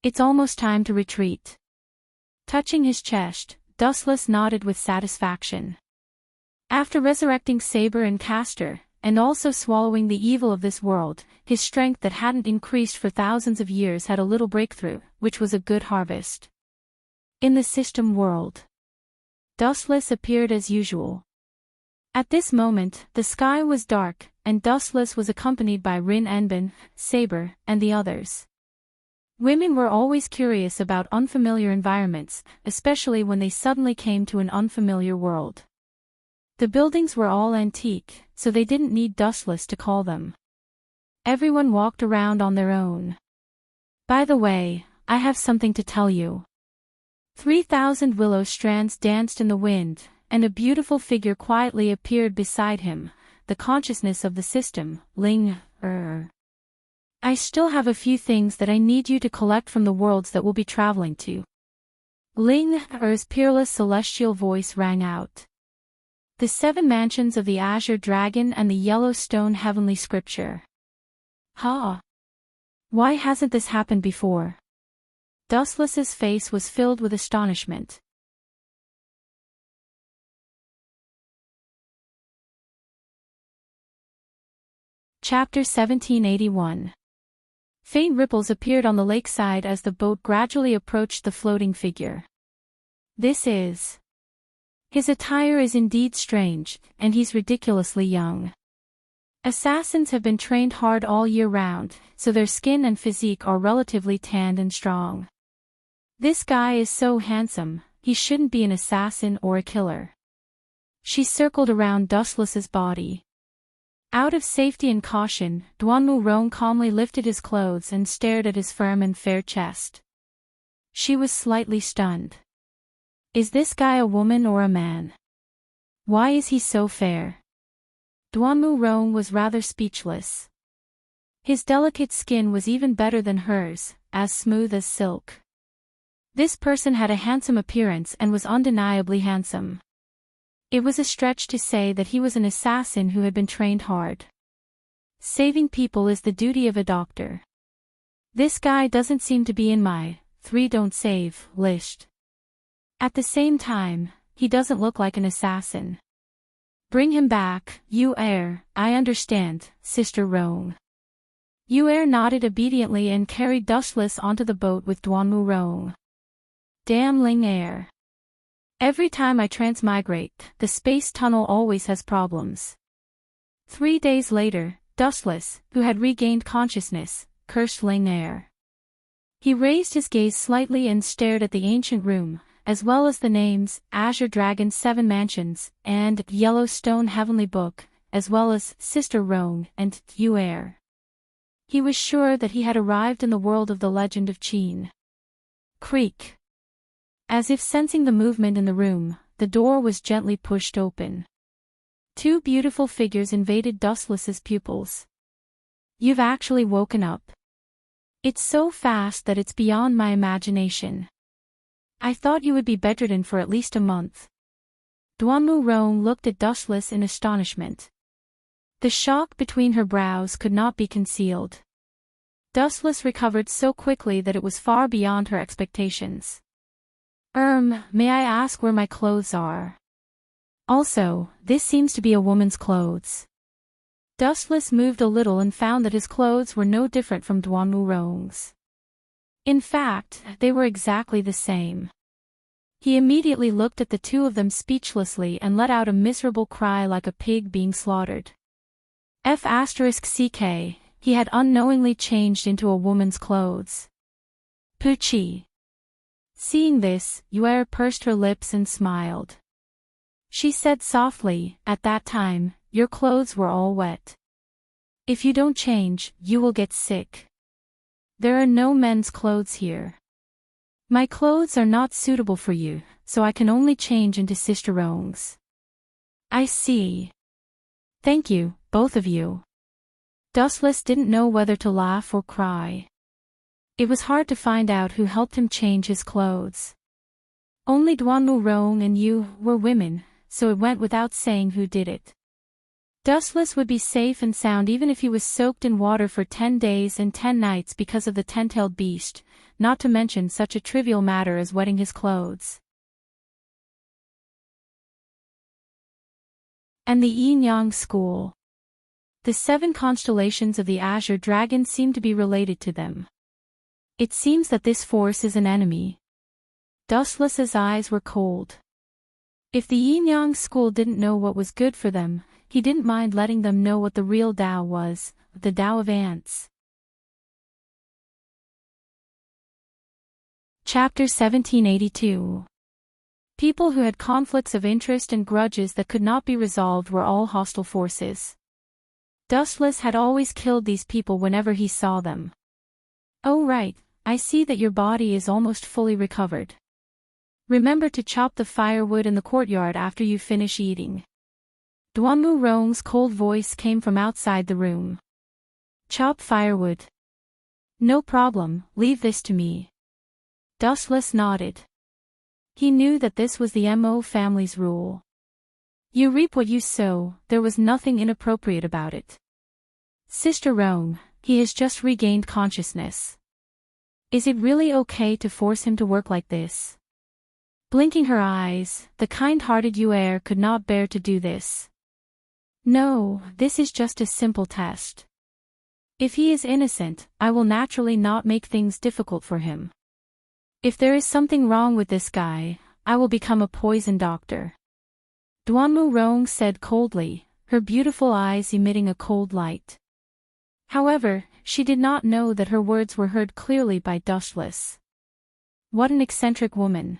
It's almost time to retreat. Touching his chest, Dustless nodded with satisfaction. After resurrecting Saber and Castor, and also swallowing the evil of this world, his strength that hadn't increased for thousands of years had a little breakthrough, which was a good harvest. In the system world, Dustless appeared as usual. At this moment, the sky was dark, and Dustless was accompanied by Rin Enbin, Saber, and the others. Women were always curious about unfamiliar environments, especially when they suddenly came to an unfamiliar world. The buildings were all antique, so they didn't need Dustless to call them. Everyone walked around on their own. By the way, I have something to tell you. 3,000 willow strands danced in the wind, and a beautiful figure quietly appeared beside him, the consciousness of the system, Ling. I still have a few things that I need you to collect from the worlds that we'll be traveling to. Ling Er's peerless celestial voice rang out. The 7 mansions of the Azure Dragon and the Yellowstone Heavenly Scripture. Ha! Why hasn't this happened before? Dustless's face was filled with astonishment. Chapter 1781. Faint ripples appeared on the lakeside as the boat gradually approached the floating figure. This is... His attire is indeed strange, and he's ridiculously young. Assassins have been trained hard all year round, so their skin and physique are relatively tanned and strong. This guy is so handsome, he shouldn't be an assassin or a killer. She circled around Dustless's body. Out of safety and caution, Duanmu Rong calmly lifted his clothes and stared at his firm and fair chest. She was slightly stunned. Is this guy a woman or a man? Why is he so fair? Duanmu Rong was rather speechless. His delicate skin was even better than hers, as smooth as silk. This person had a handsome appearance and was undeniably handsome. It was a stretch to say that he was an assassin who had been trained hard. Saving people is the duty of a doctor. This guy doesn't seem to be in my 3 don't save list. At the same time, he doesn't look like an assassin. Bring him back, Yu Er. I understand, Sister Rong. Yu Er nodded obediently and carried Dustless onto the boat with Duanmu Rong. Damn Ling Er. Every time I transmigrate, the space tunnel always has problems. 3 days later, Dustless, who had regained consciousness, cursed Ling Er. He raised his gaze slightly and stared at the ancient room, as well as the names, Azure Dragon's 7 Mansions, and Yellowstone Heavenly Book, as well as Sister Rong and Yu Er. He was sure that he had arrived in the world of the legend of Qin. Creak. As if sensing the movement in the room, the door was gently pushed open. 2 beautiful figures invaded Dustless's pupils. You've actually woken up. It's so fast that it's beyond my imagination. I thought you would be bedridden for at least a month. Duanmu Rong looked at Dustless in astonishment. The shock between her brows could not be concealed. Dustless recovered so quickly that it was far beyond her expectations. May I ask where my clothes are? Also, this seems to be a woman's clothes. Dustless moved a little and found that his clothes were no different from Duanmu Rong's. In fact, they were exactly the same. He immediately looked at the 2 of them speechlessly and let out a miserable cry like a pig being slaughtered. F*ck, he had unknowingly changed into a woman's clothes. Puchi. Seeing this, Yuer pursed her lips and smiled. She said softly, at that time, your clothes were all wet. If you don't change, you will get sick. There are no men's clothes here. My clothes are not suitable for you, so I can only change into Sister Rong's. I see. Thank you, both of you. Dustless didn't know whether to laugh or cry. It was hard to find out who helped him change his clothes. Only Duanmu Rong and Yu were women, so it went without saying who did it. Dustless would be safe and sound even if he was soaked in water for 10 days and 10 nights because of the 10-tailed beast, not to mention such a trivial matter as wetting his clothes. And the Yin-Yang School. The 7 constellations of the Azure Dragon seem to be related to them. It seems that this force is an enemy. Dustless's eyes were cold. If the Yin-Yang School didn't know what was good for them, he didn't mind letting them know what the real Tao was, the Tao of ants. Chapter 1782. People who had conflicts of interest and grudges that could not be resolved were all hostile forces. Dustless had always killed these people whenever he saw them. Oh right, I see that your body is almost fully recovered. Remember to chop the firewood in the courtyard after you finish eating. Duanmu Rong's cold voice came from outside the room. Chop firewood. No problem, leave this to me. Dustless nodded. He knew that this was the Mo family's rule. You reap what you sow, there was nothing inappropriate about it. Sister Rong, he has just regained consciousness. Is it really okay to force him to work like this? Blinking her eyes, the kind-hearted Yuer could not bear to do this. No, this is just a simple test. If he is innocent, I will naturally not make things difficult for him. If there is something wrong with this guy, I will become a poison doctor. Duanmu Rong said coldly, her beautiful eyes emitting a cold light. However, she did not know that her words were heard clearly by Dustless. What an eccentric woman.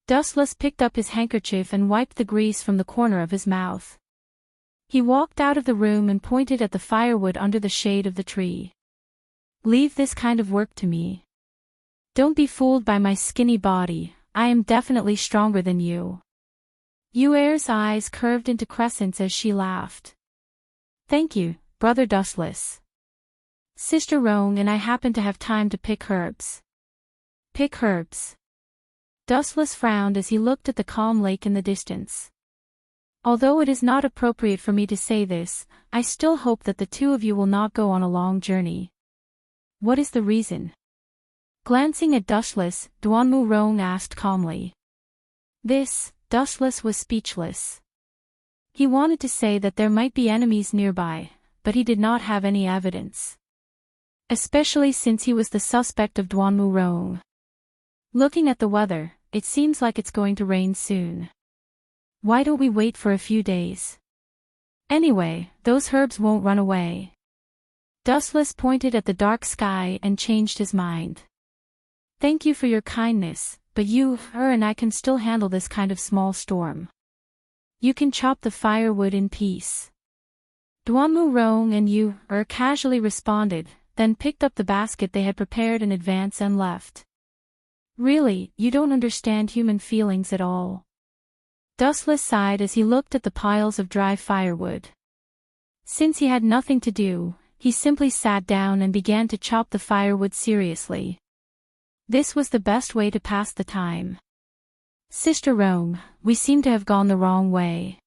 Dustless picked up his handkerchief and wiped the grease from the corner of his mouth. He walked out of the room and pointed at the firewood under the shade of the tree. Leave this kind of work to me. Don't be fooled by my skinny body, I am definitely stronger than you. Yuer's eyes curved into crescents as she laughed. Thank you, Brother Dustless. Sister Roan and I happen to have time to pick herbs. Pick herbs. Dustless frowned as he looked at the calm lake in the distance. Although it is not appropriate for me to say this, I still hope that the two of you will not go on a long journey. What is the reason? Glancing at Dustless, Duanmu Roan asked calmly. Dustless was speechless. He wanted to say that there might be enemies nearby, but he did not have any evidence. Especially since he was the suspect of Duanmu Roan. Looking at the weather, it seems like it's going to rain soon. Why don't we wait for a few days? Anyway, those herbs won't run away. Dustless pointed at the dark sky and changed his mind. Thank you for your kindness, but you, and I can still handle this kind of small storm. You can chop the firewood in peace. Duanmu Roan and you, casually responded, then picked up the basket they had prepared in advance and left. Really, you don't understand human feelings at all. Dustless sighed as he looked at the piles of dry firewood. Since he had nothing to do, he simply sat down and began to chop the firewood seriously. This was the best way to pass the time. Sister Roan, we seem to have gone the wrong way.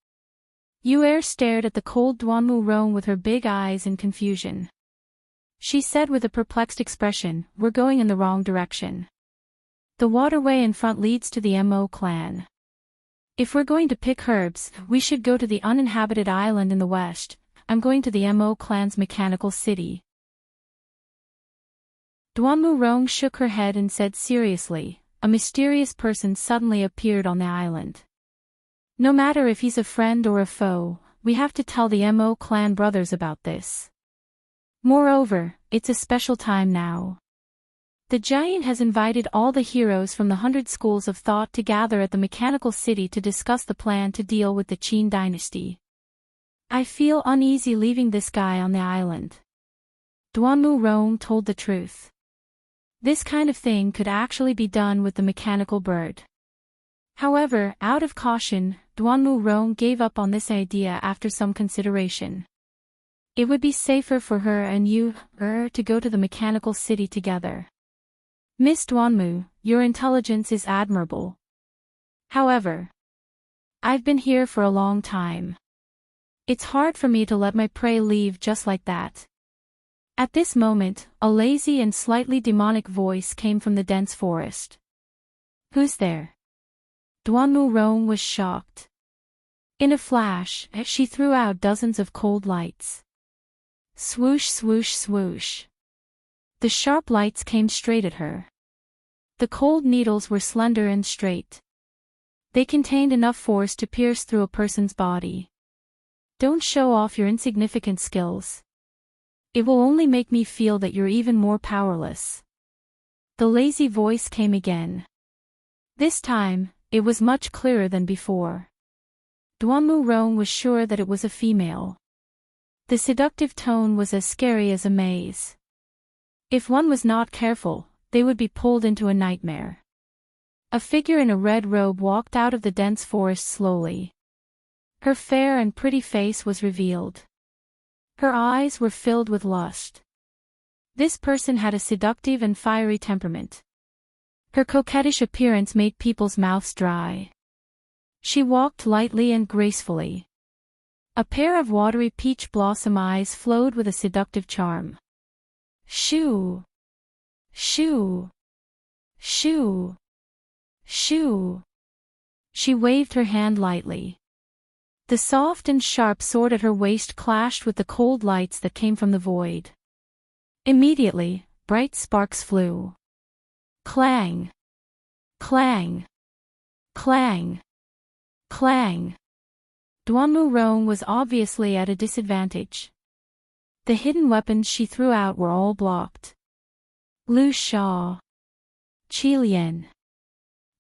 Yuer stared at the cold Duanmu Roan with her big eyes in confusion. She said with a perplexed expression, we're going in the wrong direction. The waterway in front leads to the Mo clan. If we're going to pick herbs, we should go to the uninhabited island in the west. I'm going to the Mo clan's mechanical city. Duanmu Roan shook her head and said seriously, a mysterious person suddenly appeared on the island. No matter if he's a friend or a foe, we have to tell the Mo clan brothers about this. Moreover, it's a special time now. The giant has invited all the heroes from the 100 schools of thought to gather at the mechanical city to discuss the plan to deal with the Qin dynasty. I feel uneasy leaving this guy on the island. Duanmu Roan told the truth. This kind of thing could actually be done with the mechanical bird. However, out of caution, Duanmu Roan gave up on this idea after some consideration. It would be safer for her and you, to go to the mechanical city together. Miss Duanmu, your intelligence is admirable. However, I've been here for a long time. It's hard for me to let my prey leave just like that. At this moment, a lazy and slightly demonic voice came from the dense forest. Who's there? Duanmu Roan was shocked. In a flash, she threw out dozens of cold lights. Swoosh, swoosh, swoosh. The sharp lights came straight at her. The cold needles were slender and straight. They contained enough force to pierce through a person's body. Don't show off your insignificant skills. It will only make me feel that you're even more powerless. The lazy voice came again. This time, it was much clearer than before. Duanmu Roan was sure that it was a female. The seductive tone was as scary as a maze. If one was not careful, they would be pulled into a nightmare. A figure in a red robe walked out of the dense forest slowly. Her fair and pretty face was revealed. Her eyes were filled with lust. This person had a seductive and fiery temperament. Her coquettish appearance made people's mouths dry. She walked lightly and gracefully. A pair of watery peach blossom eyes flowed with a seductive charm. Shoo! Shoo! Shoo! Shoo! She waved her hand lightly. The soft and sharp sword at her waist clashed with the cold lights that came from the void. Immediately, bright sparks flew. Clang! Clang! Clang! Clang! Duanmu Roan was obviously at a disadvantage. The hidden weapons she threw out were all blocked. Lu Sha. Qilian.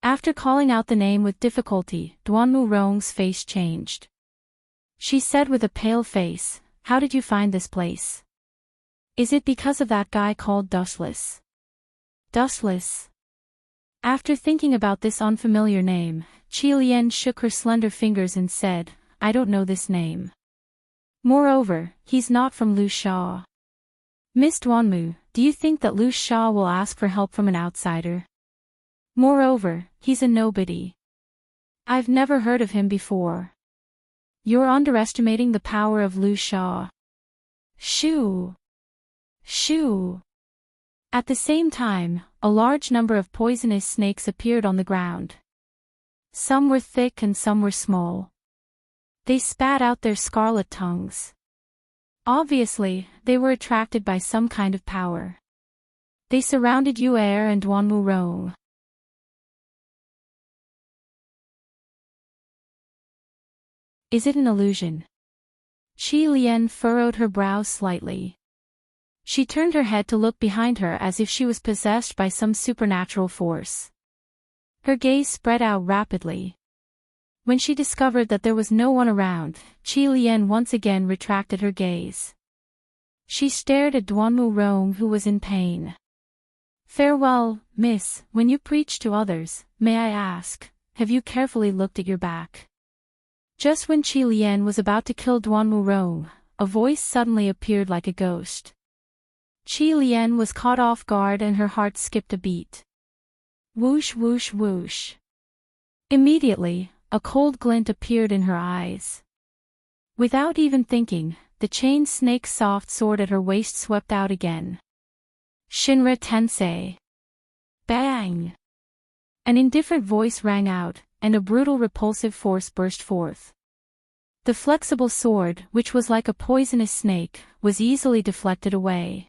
After calling out the name with difficulty, Duanmu Roan's face changed. She said with a pale face, "How did you find this place? Is it because of that guy called Dustless?" Dustless? After thinking about this unfamiliar name, Qilian shook her slender fingers and said, I don't know this name. Moreover, he's not from Lu Sha. Miss Duanmu, do you think that Lu Sha will ask for help from an outsider? Moreover, he's a nobody. I've never heard of him before. You're underestimating the power of Lu Sha. Shoo! Shoo! At the same time, a large number of poisonous snakes appeared on the ground. Some were thick and some were small. They spat out their scarlet tongues. Obviously, they were attracted by some kind of power. They surrounded Yu Er and Duanmu Rong. Is it an illusion? Qi Lian furrowed her brows slightly. She turned her head to look behind her as if she was possessed by some supernatural force. Her gaze spread out rapidly. When she discovered that there was no one around, Qi Lian once again retracted her gaze. She stared at Duanmu Rong, who was in pain. Farewell, miss, when you preach to others, may I ask, have you carefully looked at your back? Just when Qi Lian was about to kill Duanmu Rong, a voice suddenly appeared like a ghost. Qi Lian was caught off guard and her heart skipped a beat. Whoosh whoosh whoosh. Immediately, a cold glint appeared in her eyes. Without even thinking, the chained snake's soft sword at her waist swept out again. Shinra Tensei. Bang! An indifferent voice rang out, and a brutal repulsive force burst forth. The flexible sword, which was like a poisonous snake, was easily deflected away.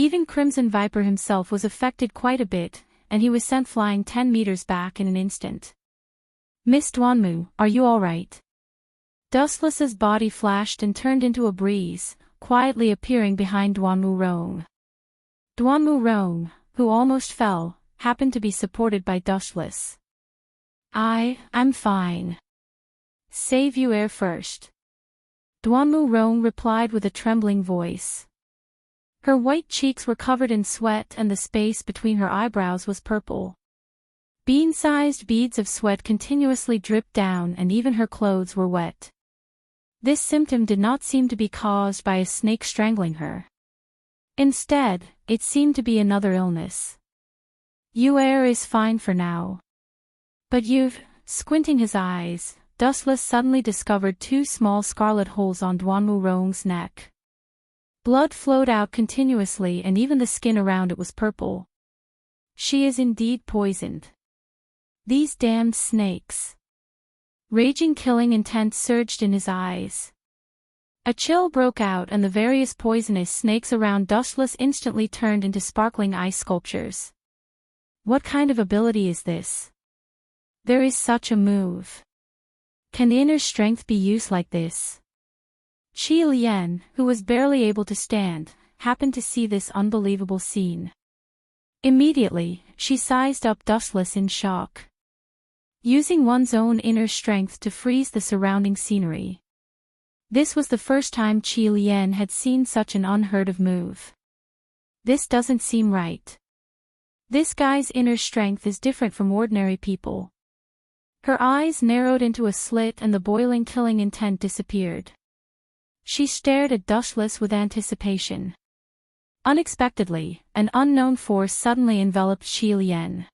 Even Crimson Viper himself was affected quite a bit, and he was sent flying 10 meters back in an instant. Miss Duanmu, are you all right? Dustless's body flashed and turned into a breeze, quietly appearing behind Duanmu Rong. Duanmu Rong, who almost fell, happened to be supported by Dustless. I'm fine. Save you air first. Duanmu Rong replied with a trembling voice. Her white cheeks were covered in sweat and the space between her eyebrows was purple. Bean-sized beads of sweat continuously dripped down and even her clothes were wet. This symptom did not seem to be caused by a snake strangling her. Instead, it seemed to be another illness. Yu Er is fine for now. But squinting his eyes, Dustless suddenly discovered 2 small scarlet holes on Duanmu Rong's neck. Blood flowed out continuously and even the skin around it was purple. She is indeed poisoned. These damned snakes. Raging killing intent surged in his eyes. A chill broke out and the various poisonous snakes around Dustless instantly turned into sparkling ice sculptures. What kind of ability is this? There is such a move. Can the inner strength be used like this? Qi Lian, who was barely able to stand, happened to see this unbelievable scene. Immediately, she sized up Dustless in shock. Using one's own inner strength to freeze the surrounding scenery. This was the first time Qi Lian had seen such an unheard of move. This doesn't seem right. This guy's inner strength is different from ordinary people. Her eyes narrowed into a slit and the boiling killing intent disappeared. She stared at Dustless with anticipation. Unexpectedly, an unknown force suddenly enveloped Qi Lian.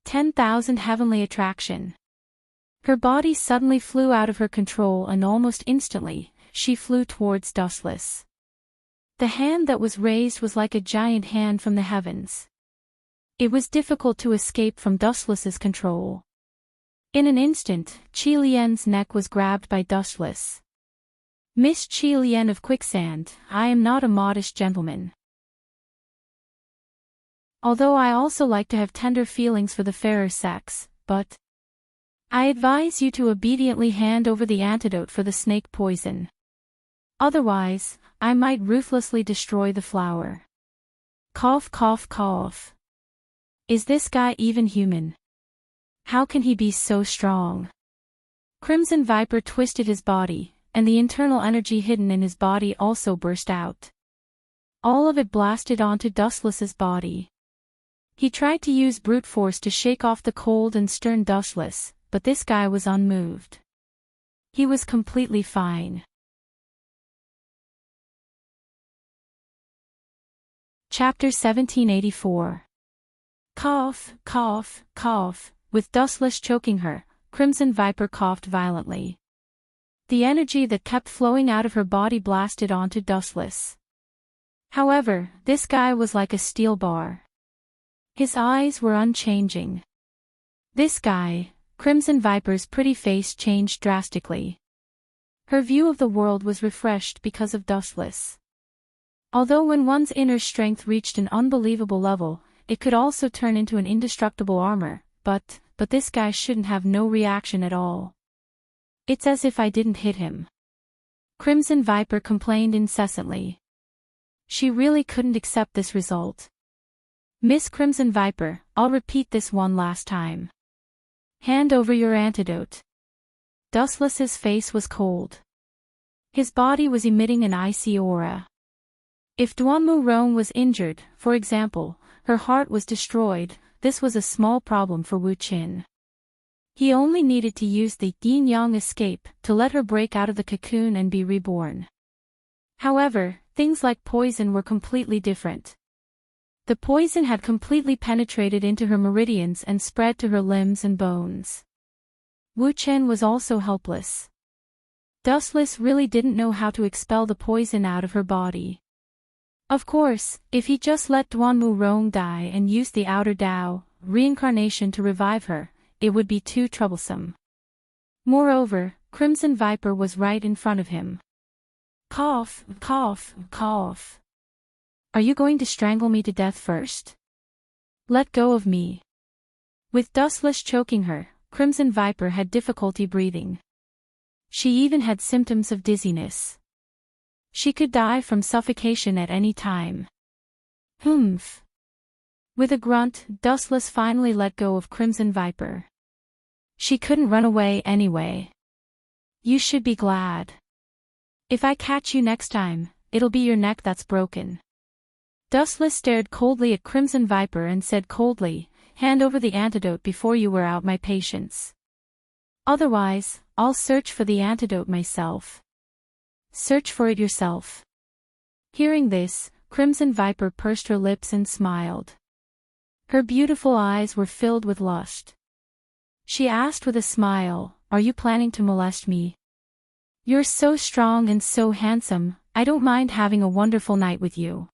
10,000 heavenly attraction. Her body suddenly flew out of her control and almost instantly, she flew towards Dustless. The hand that was raised was like a giant hand from the heavens. It was difficult to escape from Dustless's control. In an instant, Qi Lian's neck was grabbed by Dustless. Miss Qi Lian of Quicksand, I am not a modest gentleman. Although I also like to have tender feelings for the fairer sex, but I advise you to obediently hand over the antidote for the snake poison. Otherwise, I might ruthlessly destroy the flower. Cough cough cough. Is this guy even human? How can he be so strong? Crimson Viper twisted his body, and the internal energy hidden in his body also burst out. All of it blasted onto Dustless's body. He tried to use brute force to shake off the cold and stern Dustless, but this guy was unmoved. He was completely fine. Chapter 1784. Cough, cough, cough. With Dustless choking her, Crimson Viper coughed violently. The energy that kept flowing out of her body blasted onto Dustless. However, this guy was like a steel bar. His eyes were unchanging. This guy, Crimson Viper's pretty face changed drastically. Her view of the world was refreshed because of Dustless. Although when one's inner strength reached an unbelievable level, it could also turn into an indestructible armor, but this guy shouldn't have no reaction at all. It's as if I didn't hit him. Crimson Viper complained incessantly. She really couldn't accept this result. Miss Crimson Viper, I'll repeat this one last time. Hand over your antidote. Dustless's face was cold. His body was emitting an icy aura. If Duanmu Rong was injured, for example, her heart was destroyed, this was a small problem for Wu Qin. He only needed to use the yin-yang escape to let her break out of the cocoon and be reborn. However, things like poison were completely different. The poison had completely penetrated into her meridians and spread to her limbs and bones. Wu Qin was also helpless. Dustless really didn't know how to expel the poison out of her body. Of course, if he just let Duanmu Rong die and used the outer Dao, reincarnation to revive her, it would be too troublesome. Moreover, Crimson Viper was right in front of him. Cough, cough, cough. Are you going to strangle me to death first? Let go of me. With Dustless choking her, Crimson Viper had difficulty breathing. She even had symptoms of dizziness. She could die from suffocation at any time. Humph. With a grunt, Dustless finally let go of Crimson Viper. She couldn't run away anyway. You should be glad. If I catch you next time, it'll be your neck that's broken. Dustless stared coldly at Crimson Viper and said coldly, hand over the antidote before you wear out my patience. Otherwise, I'll search for the antidote myself. Search for it yourself. Hearing this, Crimson Viper pursed her lips and smiled. Her beautiful eyes were filled with lust. She asked with a smile, are you planning to molest me? You're so strong and so handsome, I don't mind having a wonderful night with you.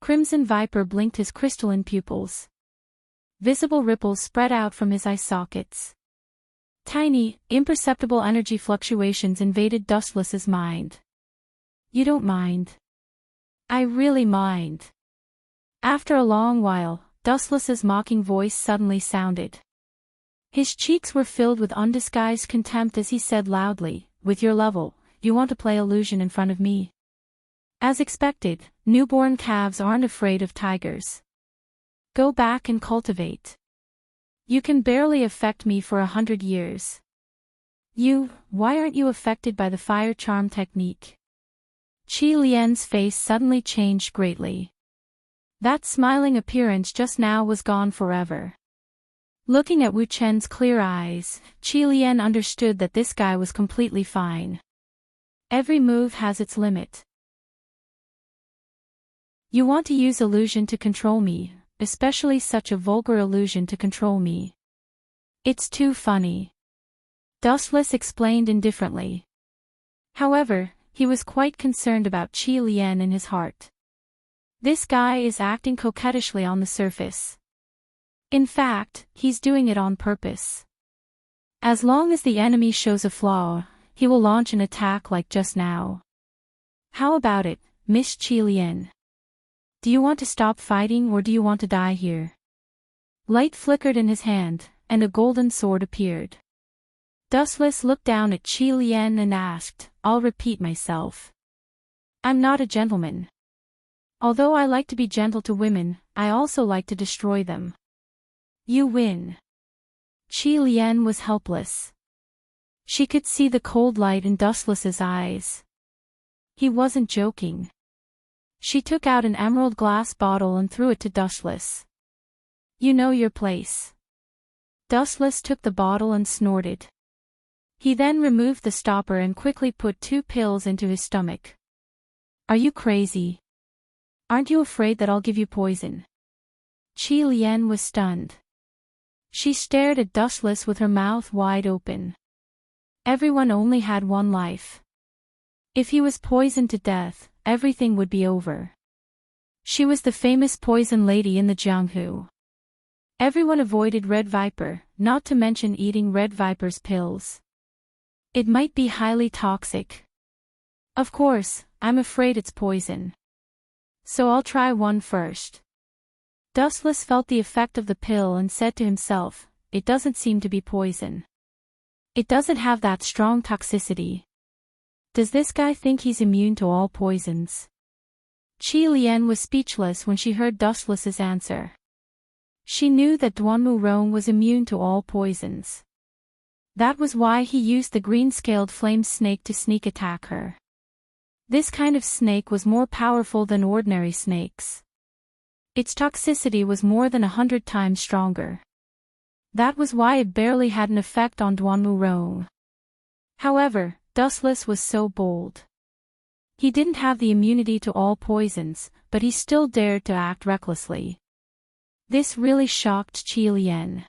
Crimson Viper blinked his crystalline pupils. Visible ripples spread out from his eye sockets. Tiny, imperceptible energy fluctuations invaded Dustless's mind. You don't mind. I really mind. After a long while, Dustless's mocking voice suddenly sounded. His cheeks were filled with undisguised contempt as he said loudly, with your level, you want to play illusion in front of me? As expected, newborn calves aren't afraid of tigers. Go back and cultivate. You can barely affect me for 100 years. Why aren't you affected by the fire charm technique? Qi Lian's face suddenly changed greatly. That smiling appearance just now was gone forever. Looking at Wu Chen's clear eyes, Qi Lian understood that this guy was completely fine. Every move has its limit. You want to use illusion to control me, especially such a vulgar illusion to control me. It's too funny. Dustless explained indifferently. However, he was quite concerned about Qi Lian in his heart. This guy is acting coquettishly on the surface. In fact, he's doing it on purpose. As long as the enemy shows a flaw, he will launch an attack like just now. How about it, Miss Qi Lian? Do you want to stop fighting or do you want to die here? Light flickered in his hand, and a golden sword appeared. Dustless looked down at Qi Lian and asked, I'll repeat myself. I'm not a gentleman. Although I like to be gentle to women, I also like to destroy them. You win. Qi Lian was helpless. She could see the cold light in Dustless's eyes. He wasn't joking. She took out an emerald glass bottle and threw it to Dustless. You know your place. Dustless took the bottle and snorted. He then removed the stopper and quickly put 2 pills into his stomach. Are you crazy? Aren't you afraid that I'll give you poison? Qi Lian was stunned. She stared at Dustless with her mouth wide open. Everyone only had one life. If he was poisoned to death, everything would be over. She was the famous poison lady in the Jianghu. Everyone avoided red viper, not to mention eating red viper's pills. It might be highly toxic. Of course, I'm afraid it's poison. So I'll try one first. Dustless felt the effect of the pill and said to himself, it doesn't seem to be poison. It doesn't have that strong toxicity. Does this guy think he's immune to all poisons? Qi Lian was speechless when she heard Dustless's answer. She knew that Duanmu Rong was immune to all poisons. That was why he used the green-scaled flame snake to sneak attack her. This kind of snake was more powerful than ordinary snakes. Its toxicity was more than 100 times stronger. That was why it barely had an effect on Duanmu Rong. However, Dustless was so bold. He didn't have the immunity to all poisons, but he still dared to act recklessly. This really shocked Qi Lian.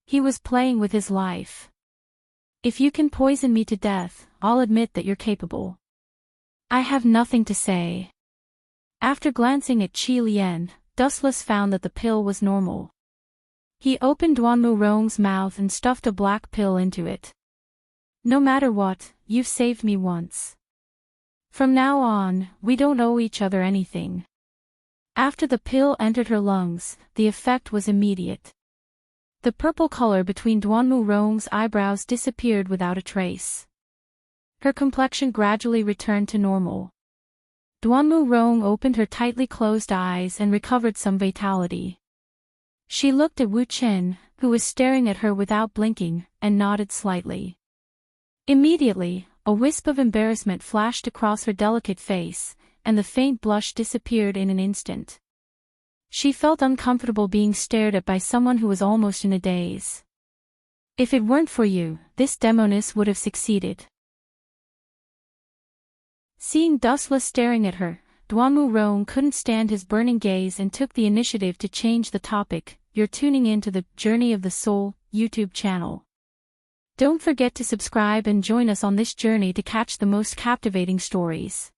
He was playing with his life. If you can poison me to death, I'll admit that you're capable. I have nothing to say. After glancing at Qi Lian, Dustless found that the pill was normal. He opened Duanmu Rong's mouth and stuffed a black pill into it. No matter what, you've saved me once. From now on, we don't owe each other anything. After the pill entered her lungs, the effect was immediate. The purple color between Duanmu Rong's eyebrows disappeared without a trace. Her complexion gradually returned to normal. Duanmu Rong opened her tightly closed eyes and recovered some vitality. She looked at Wu Chen, who was staring at her without blinking, and nodded slightly. Immediately, a wisp of embarrassment flashed across her delicate face, and the faint blush disappeared in an instant. She felt uncomfortable being stared at by someone who was almost in a daze. If it weren't for you, this demoness would have succeeded. Seeing Dustless staring at her, Duanmu Rong couldn't stand his burning gaze and took the initiative to change the topic. You're tuning in to the Journey of the Soul YouTube channel. Don't forget to subscribe and join us on this journey to catch the most captivating stories.